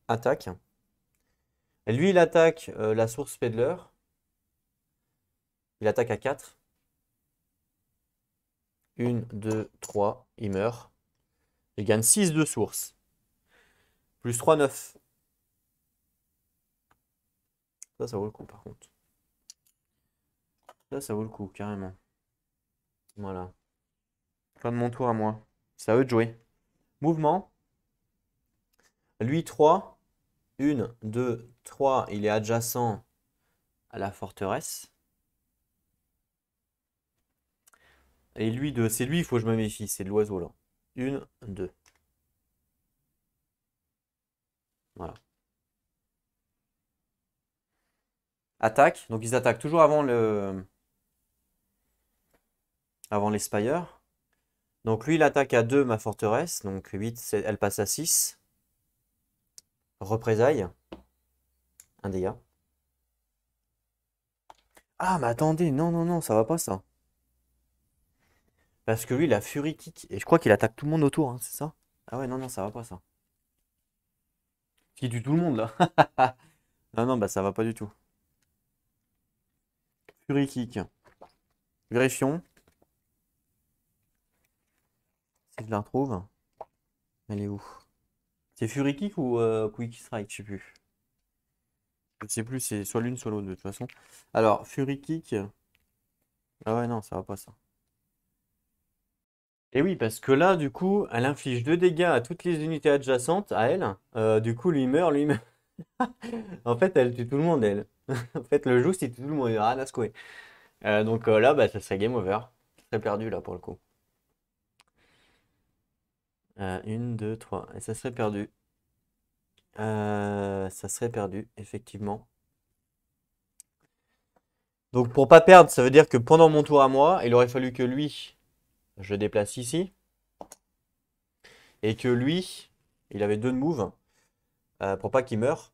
Attaque. Et lui, il attaque la source Peddler. Il attaque à 4. 1, 2, 3. Il meurt. Il gagne 6 de source. Plus 3, 9. Ça vaut le coup par contre. Ça vaut le coup, carrément. Voilà. Fin de mon tour à moi. C'est à eux de jouer. Mouvement. Lui, 3. 1, 2, 3. Il est adjacent à la forteresse. Et lui, c'est lui, il faut que je me méfie. C'est de l'oiseau là. 1, 2. Voilà. Attaque. Donc ils attaquent toujours avant les spires. Donc lui, il attaque à 2 ma forteresse. Donc 8, elle passe à 6. Représailles. Un dégât. Ah, mais attendez, non, non, non, ça va pas ça. Parce que lui, il a Fury Kick. Et je crois qu'il attaque tout le monde autour, hein, c'est ça? Ah ouais, non, non, ça va pas ça. Il tue tout le monde là. Non, non, bah ça va pas du tout. Fury Kick. Vérifions si je la retrouve. Elle est où? C'est Fury Kick ou Quick Strike? Je sais plus. Je sais plus, c'est soit l'une soit l'autre de toute façon. Alors, Fury Kick. Ah ouais, non, ça va pas ça. Et oui, parce que là, du coup, elle inflige 2 dégâts à toutes les unités adjacentes à elle. Du coup, lui meurt, lui meurt. En fait, elle tue tout le monde, elle. En fait, le joue, c'est tout le monde, il y a rien à secouer. Donc là, bah, ça serait game over. Ça serait perdu là pour le coup. 1, 2, 3. Et ça serait perdu. Ça serait perdu, effectivement. Donc pour pas perdre, ça veut dire que pendant mon tour à moi, il aurait fallu que lui, je le déplace ici. Et que lui, il avait 2 de move. Pour pas qu'il meure.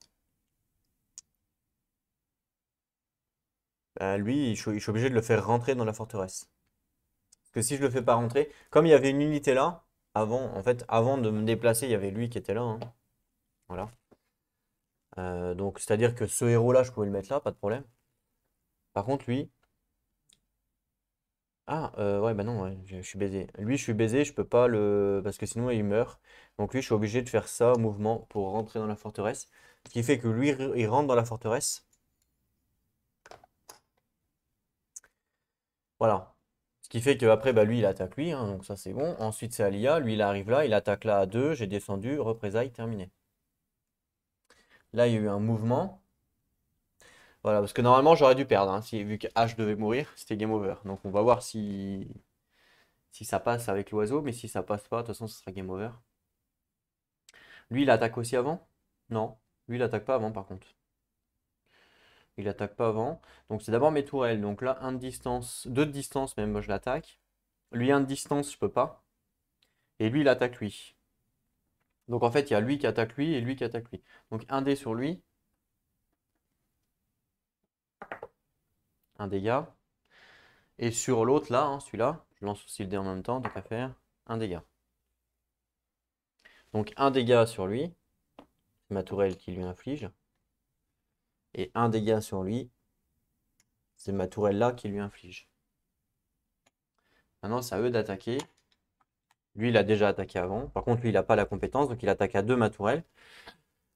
Lui, je suis obligé de le faire rentrer dans la forteresse. Parce que si je le fais pas rentrer, comme il y avait une unité là, avant, en fait, avant de me déplacer, il y avait lui qui était là, hein. Voilà. Donc c'est-à-dire que ce héros-là, je pouvais le mettre là, pas de problème. Par contre, lui. Ah, ouais, bah non, ouais, je suis baisé. Lui, je suis baisé, je peux pas le. Parce que sinon, il meurt. Donc lui, je suis obligé de faire ça, mouvement, pour rentrer dans la forteresse. Ce qui fait que lui, il rentre dans la forteresse. Voilà. Ce qui fait qu'après, bah, lui, il attaque lui, hein, donc ça c'est bon. Ensuite, c'est Alia. Lui, il arrive là, il attaque là à 2. J'ai descendu, représailles, terminé. Là, il y a eu un mouvement. Voilà, parce que normalement, j'aurais dû perdre, hein, vu que H devait mourir, c'était game over. Donc on va voir si ça passe avec l'oiseau, mais si ça passe pas, de toute façon, ce sera game over. Lui, il attaque aussi avant? Non. Lui, il attaque pas avant, par contre. Il attaque pas avant. Donc c'est d'abord mes tourelles. Donc là, 1 de distance, 2 de distance, même moi je l'attaque. Lui, 1 de distance, je peux pas. Et lui, il attaque lui. Donc en fait, il y a lui qui attaque lui et lui qui attaque lui. Donc un dé sur lui, un dégât. Et sur l'autre, là, hein, celui-là, je lance aussi le dé en même temps, donc à faire un dégât. Donc un dégât sur lui, c'est ma tourelle qui lui inflige. Et un dégât sur lui, c'est ma tourelle là qui lui inflige. Maintenant, c'est à eux d'attaquer. Lui, il a déjà attaqué avant. Par contre, lui, il n'a pas la compétence, donc il attaque à 2 ma tourelle.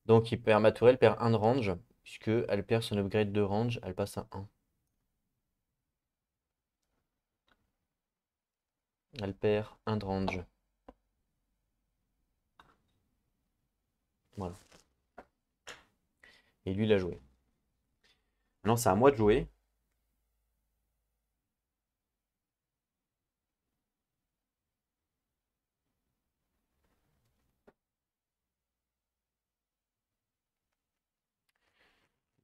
Donc ma tourelle perd 1 de range, puisque elle perd son upgrade de range, elle passe à 1. Elle perd 1 de range. Voilà. Et lui, il a joué. Maintenant, c'est à moi de jouer.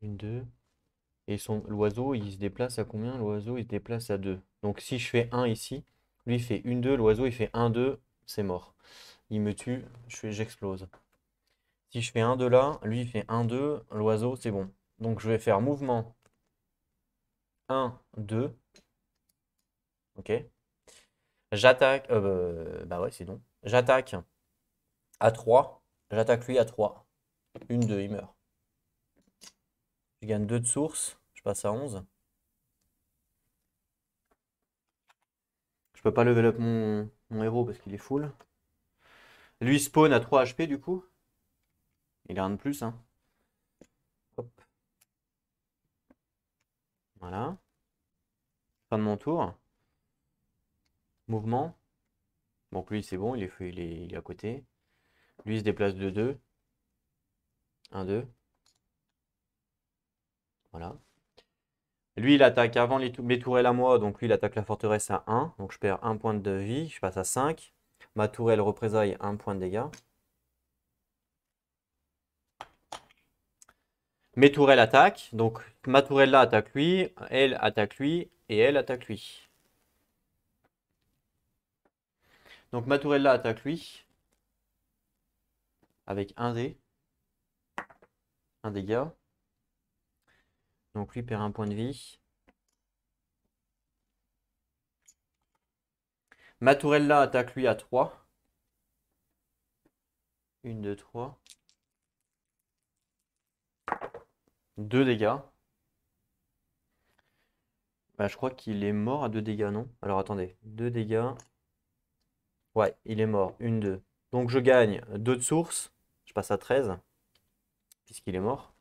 Une, deux. Et l'oiseau, il se déplace à combien? L'oiseau, il se déplace à 2. Donc si je fais 1 ici, lui il fait 1, 2, l'oiseau il fait 1, 2, c'est mort. Il me tue, j'explose. Si je fais 1, 2 là, lui il fait 1, 2, l'oiseau c'est bon. Donc je vais faire mouvement 1, 2, ok. J'attaque, bah ouais c'est non. J'attaque à 3, j'attaque lui à 3. 1, 2, il meurt. Je gagne 2 de source, je passe à 11. Je peux pas level up mon héros parce qu'il est full. Lui spawn à 3 HP du coup. Il a un de plus, hein. Hop, voilà. Fin de mon tour. Mouvement. Donc lui c'est bon, il est à côté. Lui il se déplace de 2. 1, 2. Voilà. Lui il attaque avant mes tourelles à moi, donc lui il attaque la forteresse à 1. Donc je perds 1 point de vie, je passe à 5. Ma tourelle représaille 1 point de dégâts. Mes tourelles attaquent. Donc ma tourelle là attaque lui, elle attaque lui et elle attaque lui. Donc ma tourelle là attaque lui avec un dégât. Donc lui perd un point de vie. Ma tourelle là attaque lui à 3. 1, 2, 3. 2 dégâts. Bah, je crois qu'il est mort à 2 dégâts, non? Alors attendez, 2 dégâts. Ouais, il est mort. 1, 2. Donc je gagne 2 de source. Je passe à 13, puisqu'il est mort.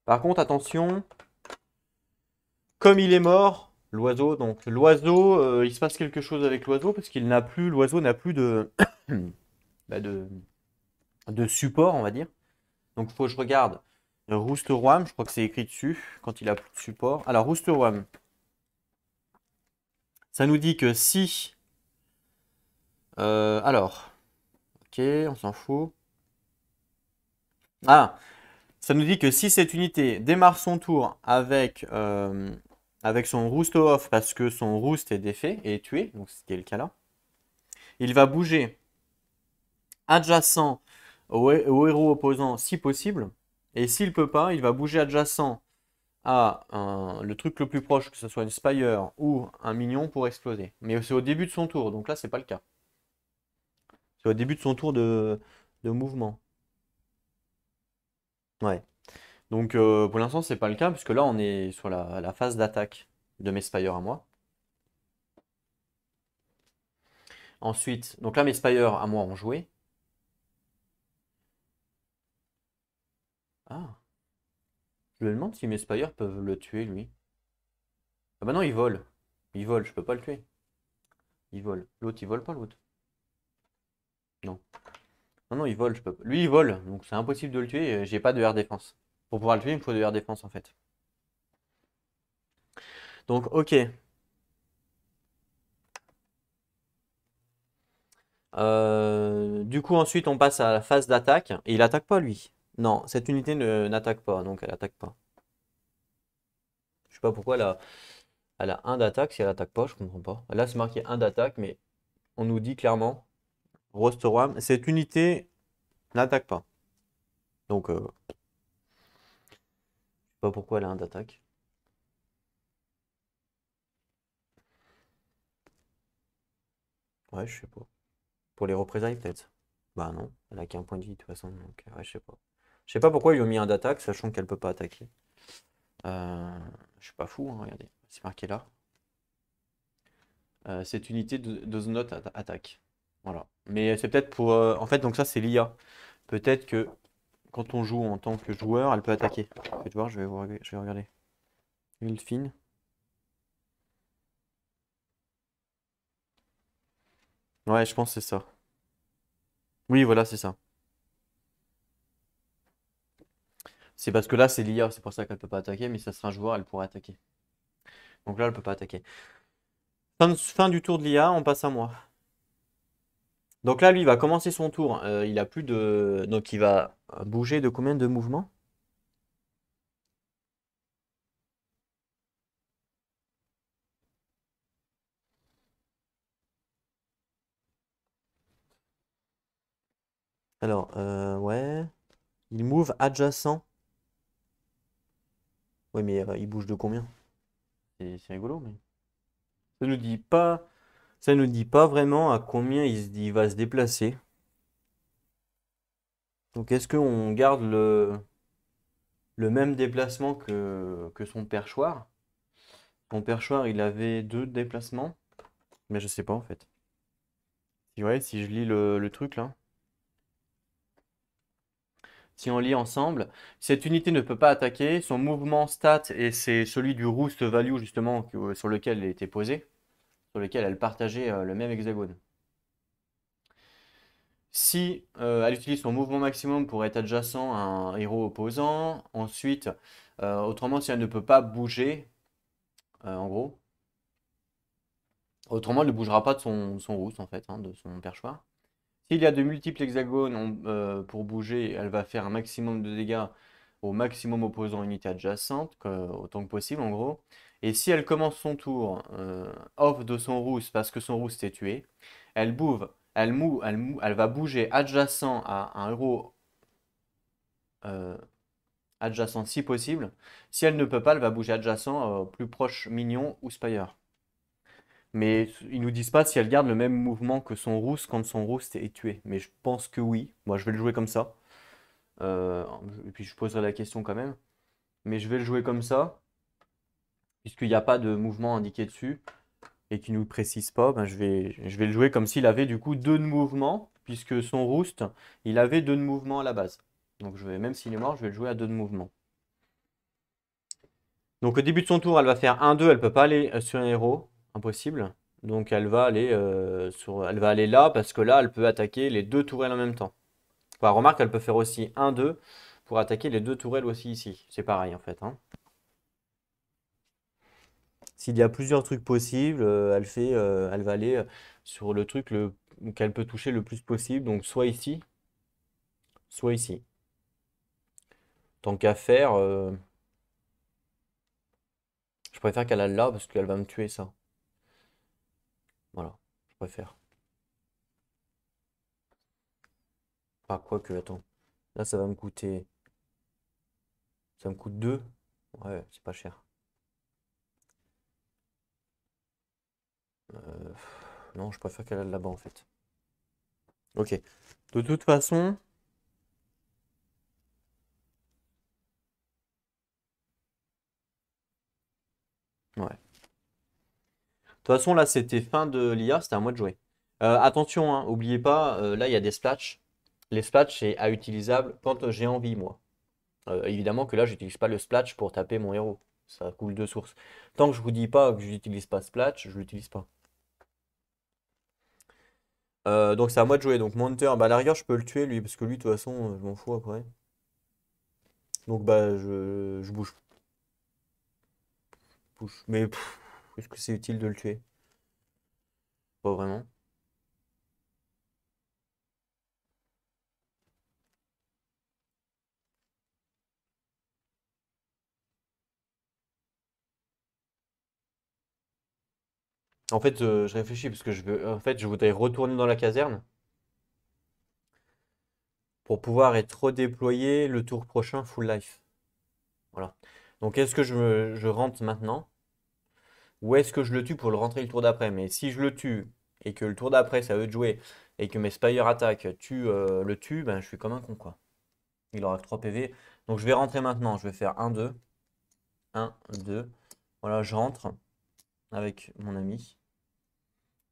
Par contre, attention, comme il est mort, l'oiseau, donc l'oiseau, il se passe quelque chose avec l'oiseau, parce qu'il n'a plus, l'oiseau n'a plus de, bah, de support, on va dire. Donc il faut que je regarde. Roosterworm, je crois que c'est écrit dessus, quand il a plus de support. Alors Roosterworm, ça nous dit que si... alors, ok, on s'en fout. Ah, ça nous dit que si cette unité démarre son tour avec son roost off parce que son roost est défait et est tué, donc ce qui est le cas là, il va bouger adjacent au héros opposant si possible. Et s'il peut pas, il va bouger adjacent à le truc le plus proche, que ce soit une Spire ou un minion pour exploser. Mais c'est au début de son tour, donc là c'est pas le cas. C'est au début de son tour de mouvement. Ouais. Donc pour l'instant c'est pas le cas, puisque là on est sur la phase d'attaque de mes Spire à moi. Ensuite, donc là mes Spire à moi ont joué. Ah, je me demande si mes Spire peuvent le tuer lui. Ah bah non, il vole. Il vole, je peux pas le tuer. Il vole. L'autre, il vole pas l'autre. Non. Non, non, il vole, je peux pas. Lui, il vole, donc c'est impossible de le tuer. J'ai pas de air défense. Pour pouvoir le tuer, il me faut de air défense en fait. Donc, ok. Du coup, ensuite, on passe à la phase d'attaque. Et il attaque pas lui. Non, cette unité n'attaque pas, donc elle attaque pas. Je sais pas pourquoi elle a un d'attaque si elle attaque pas, je comprends pas. Là, c'est marqué un d'attaque, mais on nous dit clairement, Rosterwam, cette unité n'attaque pas. Donc, je sais pas pourquoi elle a un d'attaque. Ouais, je sais pas. Pour les représailles, peut-être. Bah non, elle a qu'un point de vie de toute façon, donc ouais, je sais pas. Je sais pas pourquoi ils ont mis un d'attaque, sachant qu'elle peut pas attaquer. Euh, je suis pas fou, hein, regardez, c'est marqué là. Cette unité does not attaque. Voilà. Mais c'est peut-être pour. En fait, donc ça, c'est l'IA. Peut-être que quand on joue en tant que joueur, elle peut attaquer. Faites voir, je vais regarder. Ulfine. Ouais, je pense que c'est ça. Oui, voilà, c'est ça. C'est parce que là, c'est l'IA, c'est pour ça qu'elle peut pas attaquer, mais ça sera un joueur, elle pourra attaquer. Donc là, elle peut pas attaquer. Fin du tour de l'IA, on passe à moi. Donc là, lui, il va commencer son tour. Il a plus de. Donc il va bouger de combien de mouvements? Alors, ouais. Il move adjacent. Ouais, mais il bouge de combien? C'est rigolo, mais. Ça nous dit pas. Ça nous dit pas vraiment à combien il va se déplacer. Donc est-ce qu'on garde le même déplacement que son perchoir? Son perchoir, il avait 2 déplacements. Mais je sais pas en fait. Ouais, si je lis le truc là. Si on lit ensemble, cette unité ne peut pas attaquer. Son mouvement stat, et c'est celui du roost value justement sur lequel elle était posée, sur lequel elle partageait le même hexagone. Si elle utilise son mouvement maximum pour être adjacent à un héros opposant, ensuite, autrement si elle ne peut pas bouger, en gros, autrement elle ne bougera pas de son roost en fait, hein, de son perchoir. S'il y a de multiples hexagones pour bouger, elle va faire un maximum de dégâts au maximum opposant unité adjacente, autant que possible en gros. Et si elle commence son tour off de son roost parce que son roost est tué, elle va bouger adjacent à un héros euh, adjacent si possible. Si elle ne peut pas, elle va bouger adjacent plus proche minion ou spire. Mais ils nous disent pas si elle garde le même mouvement que son roost quand son roost est tué. Mais je pense que oui. Moi, je vais le jouer comme ça. Euh, et puis je poserai la question quand même. Mais je vais le jouer comme ça, puisqu'il n'y a pas de mouvement indiqué dessus et qu'il ne nous précise pas. Ben je vais le jouer comme s'il avait du coup deux de mouvements, puisque son roost, il avait deux de mouvements à la base. Donc même s'il est mort, je vais le jouer à deux de mouvements. Donc au début de son tour, elle va faire 1-2, elle peut pas aller sur un héros, impossible. Donc elle va aller là parce que là, elle peut attaquer les deux tourelles en même temps. Enfin, remarque, elle peut faire aussi 1-2 pour attaquer les deux tourelles aussi ici. C'est pareil en fait, hein. S'il y a plusieurs trucs possibles, elle va aller sur le truc qu'elle peut toucher le plus possible. Donc soit ici, soit ici. Tant qu'à faire, je préfère qu'elle aille là parce qu'elle va me tuer ça. Voilà, je préfère. Pas quoi que, attends. Là, ça va me coûter. Ça me coûte 2. Ouais, c'est pas cher. Non, je préfère qu'elle aille là-bas en fait. Ok. De toute façon, ouais. De toute façon, là, c'était fin de l'IA, c'était à moi de jouer. Attention, hein, oubliez pas, là, il y a des splatchs. Les splatchs, c'est à utilisable quand j'ai envie, moi. Évidemment que là, j'utilise pas le splatch pour taper mon héros. Ça coule de source. Tant que je vous dis pas que je n'utilise pas splatch, je l'utilise pas. Donc c'est à moi de jouer. Donc mon hunter, bah à la rigueur, je peux le tuer lui, parce que lui, de toute façon, je m'en fous après. Donc bah je bouge. Mais est-ce que c'est utile de le tuer? Pas vraiment. En fait, je réfléchis parce que en fait, je voudrais retourner dans la caserne pour pouvoir être redéployé le tour prochain full life. Voilà. Donc est-ce que je rentre maintenant ou est-ce que je le tue pour le rentrer le tour d'après? Mais si je le tue et que le tour d'après, ça veut jouer et que mes Spire attaquent le tue, ben je suis comme un con quoi. Il aura que 3 PV. Donc je vais rentrer maintenant. Je vais faire 1-2. 1-2. Voilà, je rentre avec mon ami.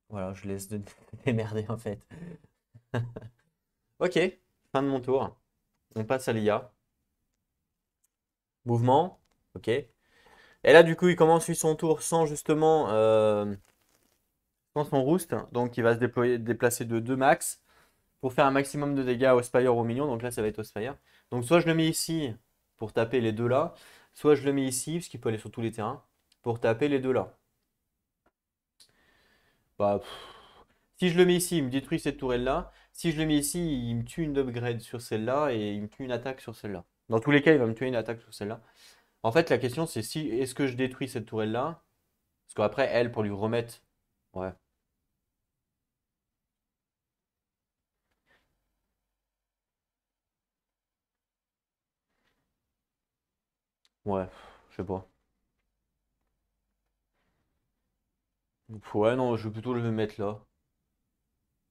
Voilà, je laisse de démerder en fait. Ok, fin de mon tour. On passe à l'IA. Mouvement. Ok. Et là, du coup, il commence lui son tour sans justement sans son roost. Donc il va se déplacer de 2 max pour faire un maximum de dégâts au Spire ou au minion. Donc là, ça va être au Spire. Donc soit je le mets ici pour taper les deux là, soit je le mets ici, parce qu'il peut aller sur tous les terrains, pour taper les deux là. Bah, si je le mets ici, il me détruit cette tourelle-là. Si je le mets ici, il me tue une upgrade sur celle-là et il me tue une attaque sur celle-là. Dans tous les cas, il va me tuer une attaque sur celle-là. En fait, la question, c'est si est-ce que je détruis cette tourelle-là? Parce qu'après, elle, pour lui remettre. Ouais, ouais, je sais pas. Ouais, non, je vais plutôt le mettre là.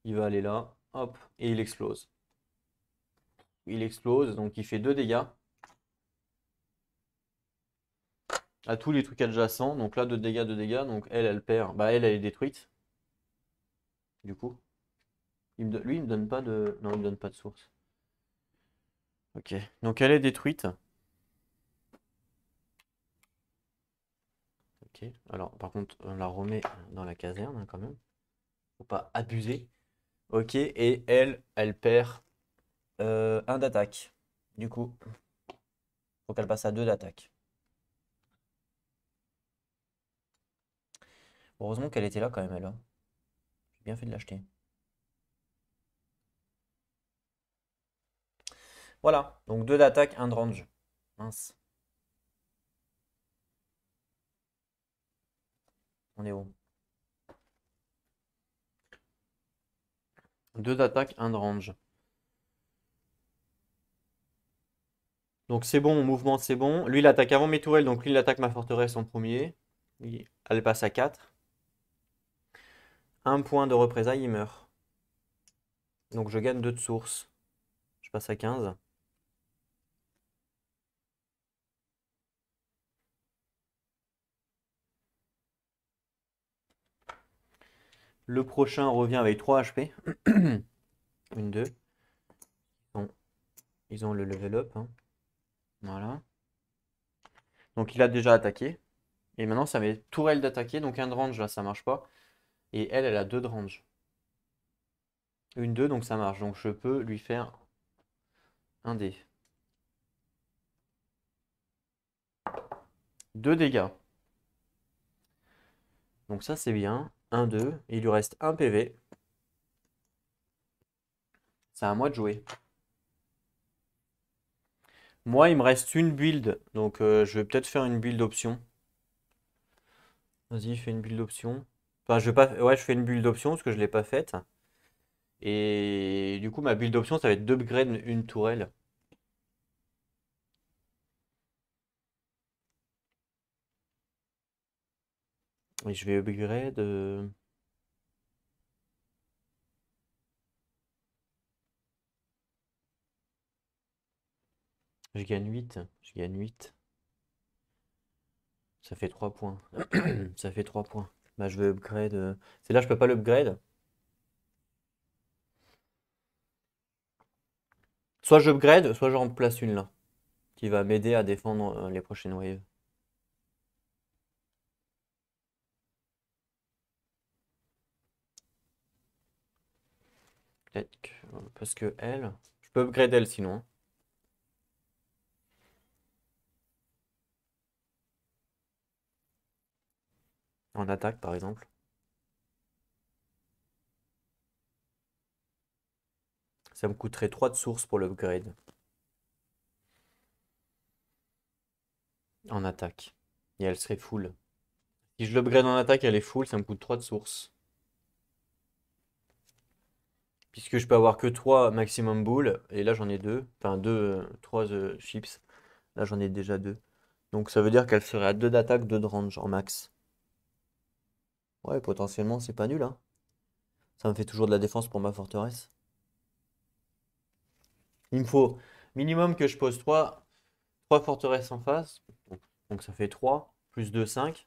Il va aller là, hop, et il explose. Il explose, donc il fait 2 dégâts à tous les trucs adjacents. Donc là, 2 dégâts, 2 dégâts. Donc elle perd. Bah, elle est détruite, du coup. Lui, il me donne pas de. Non, il me donne pas de source. Ok, donc elle est détruite. Ok, alors par contre, on la remet dans la caserne hein, quand même. Faut pas abuser. Ok, et elle perd un d'attaque. Du coup, faut qu'elle passe à 2 d'attaque. Heureusement qu'elle était là quand même, elle. Hein. J'ai bien fait de l'acheter. Voilà, donc 2 d'attaque, un de range. Mince. On est bon. 2 d'attaque, 1 de range. Donc c'est bon, mon mouvement c'est bon. Lui il attaque avant mes tourelles, donc lui il attaque ma forteresse en premier. Elle passe à 4. Un point de représailles, il meurt. Donc je gagne 2 de source. Je passe à 15. Le prochain revient avec 3 HP. Une, 2. Bon, ils ont le level up, hein. Voilà. Donc il a déjà attaqué. Et maintenant ça met tourelle d'attaquer. Donc un de range là ça marche pas. Et elle, elle a 2 de range. Une 2 donc ça marche. Donc je peux lui faire un dé. 2 dégâts. Donc ça c'est bien. 1, 2. Il lui reste 1 PV. C'est à moi de jouer. Moi il me reste une build. Donc je vais peut-être faire une build option. Vas-y, fais une build option. Enfin je vais pas. Ouais, je fais une build option parce que je l'ai pas faite. Et du coup ma build option ça va être d'upgrade une tourelle. Et je vais upgrade. Je gagne 8. Je gagne 8. Ça fait 3 points. Ça fait 3 points. Bah, je vais upgrade. C'est là, je peux pas l'upgrade. Soit j'upgrade, soit je remplace une là. Qui va m'aider à défendre les prochaines waves. Peut-être que. Parce que elle. Je peux upgrade elle sinon, hein. En attaque par exemple. Ça me coûterait 3 de source pour l'upgrade. En attaque. Et elle serait full. Si je l'upgrade en attaque, elle est full, ça me coûte 3 de source. Puisque je peux avoir que 3 maximum boules. Et là j'en ai 2. Enfin 2, 3 chips. Là j'en ai déjà 2. Donc ça veut dire qu'elle serait à 2 d'attaque, 2 de range en max. Ouais, potentiellement c'est pas nul, hein. Ça me fait toujours de la défense pour ma forteresse. Il me faut minimum que je pose 3 forteresses en face. Donc ça fait 3 plus 2, 5.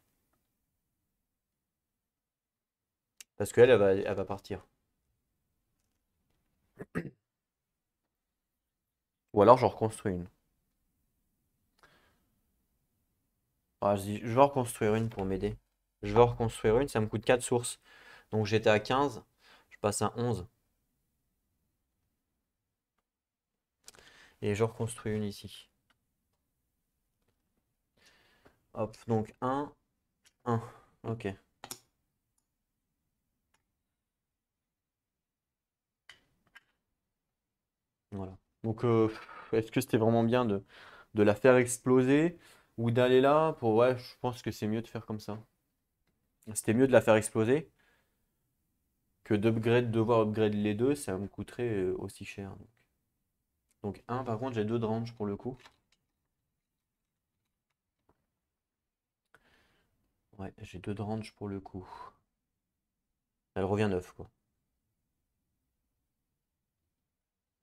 Parce qu'elle, elle va partir. Ou alors j'en reconstruis une. Ah, je vais en reconstruire une pour m'aider. Je vais en reconstruire une, ça me coûte 4 sources. Donc j'étais à 15, je passe à 11. Et je reconstruis une ici. Hop, donc 1, 1. Ok. Voilà. Donc, est-ce que c'était vraiment bien de la faire exploser ou d'aller là pour... Ouais, je pense que c'est mieux de faire comme ça. C'était mieux de la faire exploser que devoir upgrade les deux, ça me coûterait aussi cher. Donc 1, par contre, j'ai 2 de range pour le coup. Ouais, j'ai 2 de range pour le coup. Elle revient 9, quoi.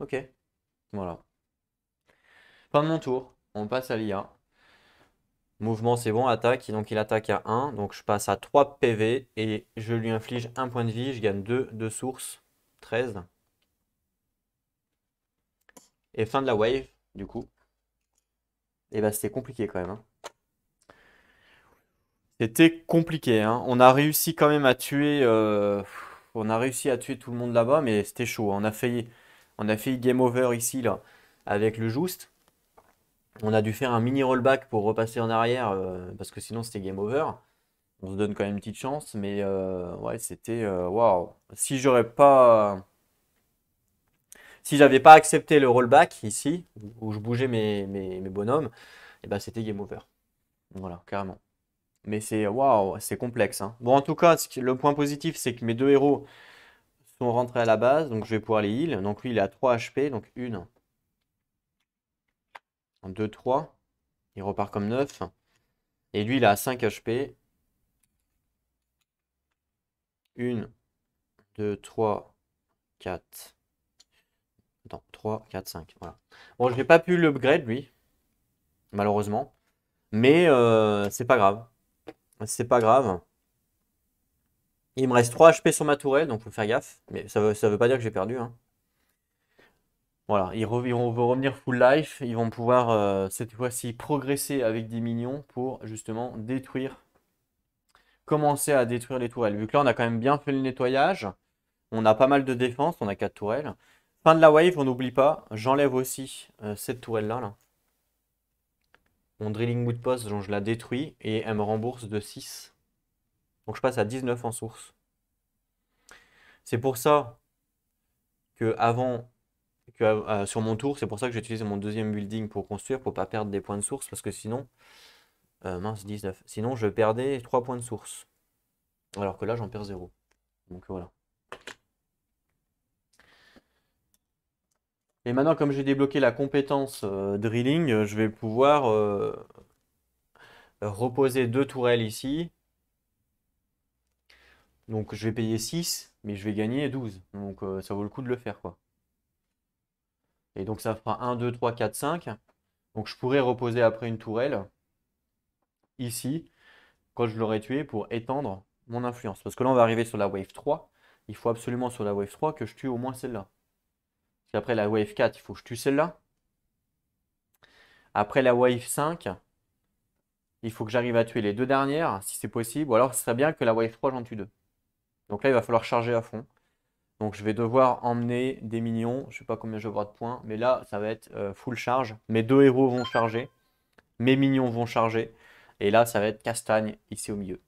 Ok, voilà. Fin de mon tour. On passe à l'IA. Mouvement, c'est bon, attaque. Donc il attaque à 1. Donc je passe à 3 PV et je lui inflige 1 point de vie. Je gagne 2 de source. 13. Et fin de la wave, du coup. Et bah c'était compliqué quand même, hein. C'était compliqué, hein. On a réussi quand même à tuer. On a réussi à tuer tout le monde là-bas, mais c'était chaud. On a failli game over ici, là, avec le Just. On a dû faire un mini rollback pour repasser en arrière, parce que sinon c'était game over. On se donne quand même une petite chance, mais ouais, c'était waouh. Si j'avais pas accepté le rollback ici, où je bougeais mes bonhommes, et ben c'était game over. Voilà, carrément. Mais c'est waouh, c'est complexe, hein. Bon, en tout cas, le point positif, c'est que mes deux héros sont rentrés à la base, donc je vais pouvoir les heal. Donc lui, il est à 3 HP, donc 1, 2, 3. Il repart comme 9. Et lui, il est à 5 HP. 1, 2, 3, 4. Attends, 3, 4, 5. Voilà. Bon, je n'ai pas pu l'upgrade, lui, malheureusement. Mais c'est pas grave. C'est pas grave. Il me reste 3 HP sur ma tourelle, donc faut faire gaffe. Mais ça veut pas dire que j'ai perdu, hein. Voilà, ils vont revenir full life. Ils vont pouvoir, cette fois-ci, progresser avec des minions pour justement commencer à détruire les tourelles. Vu que là, on a quand même bien fait le nettoyage. On a pas mal de défense, on a 4 tourelles. Fin de la wave, on n'oublie pas, j'enlève aussi cette tourelle-là. Là. Mon drilling wood post, je la détruis et elle me rembourse de 6. Donc je passe à 19 en source. C'est pour ça que sur mon tour, c'est pour ça que j'utilise mon deuxième building pour construire, pour pas perdre des points de source, parce que sinon, mince, 19. Sinon, je perdais 3 points de source. Alors que là, j'en perds 0. Donc voilà. Et maintenant, comme j'ai débloqué la compétence drilling, je vais pouvoir reposer 2 tourelles ici. Donc je vais payer 6, mais je vais gagner 12. Donc ça vaut le coup de le faire, quoi. Et donc ça fera 1, 2, 3, 4, 5. Donc je pourrais reposer après une tourelle ici, quand je l'aurai tué, pour étendre mon influence. Parce que là, on va arriver sur la wave 3. Il faut absolument sur la wave 3 que je tue au moins celle-là. Parce qu'après la wave 4, il faut que je tue celle-là. Après la wave 5, il faut que j'arrive à tuer les deux dernières, si c'est possible. Ou alors, ce serait bien que la wave 3, j'en tue deux. Donc là, il va falloir charger à fond. Donc je vais devoir emmener des minions. Je ne sais pas combien je vais avoir de points. Mais là, ça va être full charge. Mes deux héros vont charger. Mes minions vont charger. Et là, ça va être castagne ici au milieu.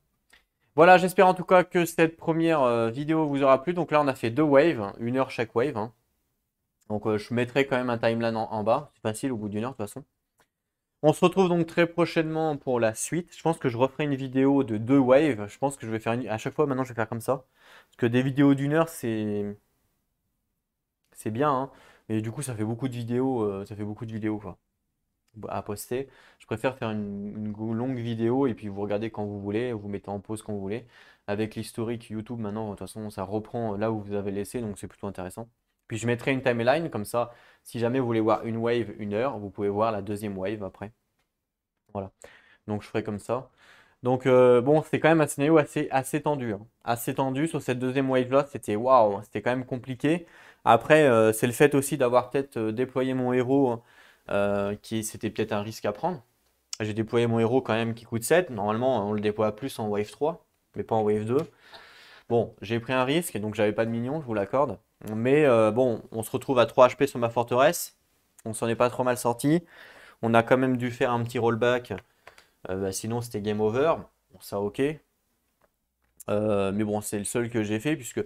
Voilà, j'espère en tout cas que cette première vidéo vous aura plu. Donc là, on a fait 2 waves, 1 heure chaque wave, hein. Donc je mettrai quand même un timeline en bas. C'est facile au bout d'1 heure de toute façon. On se retrouve donc très prochainement pour la suite. Je pense que je referai une vidéo de 2 waves. Je pense que je vais faire à chaque fois maintenant je vais faire comme ça. Parce que des vidéos d'1 heure c'est bien, hein. Et du coup ça fait beaucoup de vidéos, quoi, à poster. Je préfère faire une longue vidéo et puis vous regardez quand vous voulez, vous mettez en pause quand vous voulez. Avec l'historique YouTube maintenant, de toute façon ça reprend là où vous avez laissé, donc c'est plutôt intéressant. Puis je mettrai une timeline comme ça, si jamais vous voulez voir une wave 1 heure, vous pouvez voir la deuxième wave après. Voilà. Donc je ferai comme ça. Donc bon, c'est quand même un scénario assez tendu, hein. Assez tendu sur cette deuxième wave là, c'était waouh, c'était quand même compliqué. Après, c'est le fait aussi d'avoir peut-être déployé mon héros, hein, qui c'était peut-être un risque à prendre. J'ai déployé mon héros quand même qui coûte 7. Normalement, on le déploie plus en wave 3, mais pas en wave 2. Bon, j'ai pris un risque, donc j'avais pas de minions, je vous l'accorde. Mais bon, on se retrouve à 3 HP sur ma forteresse. On s'en est pas trop mal sorti. On a quand même dû faire un petit rollback. Bah, sinon, c'était game over. Bon, ça, ok. Mais bon, c'est le seul que j'ai fait, puisque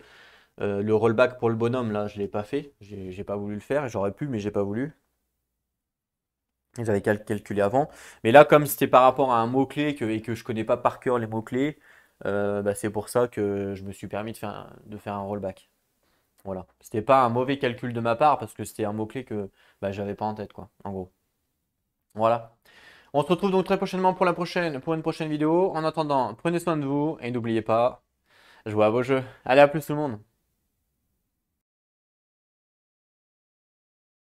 le rollback pour le bonhomme, là, je ne l'ai pas fait. J'ai pas voulu le faire. J'aurais pu, mais j'ai pas voulu. J'avais calculé avant. Mais là, comme c'était par rapport à un mot-clé et que je connais pas par cœur les mots-clés, bah, c'est pour ça que je me suis permis de faire un rollback. Voilà. C'était pas un mauvais calcul de ma part, parce que c'était un mot-clé que bah, j'avais pas en tête, quoi, en gros. Voilà. On se retrouve donc très prochainement pour une prochaine vidéo. En attendant, prenez soin de vous et n'oubliez pas, jouez à vos jeux. Allez, à plus tout le monde.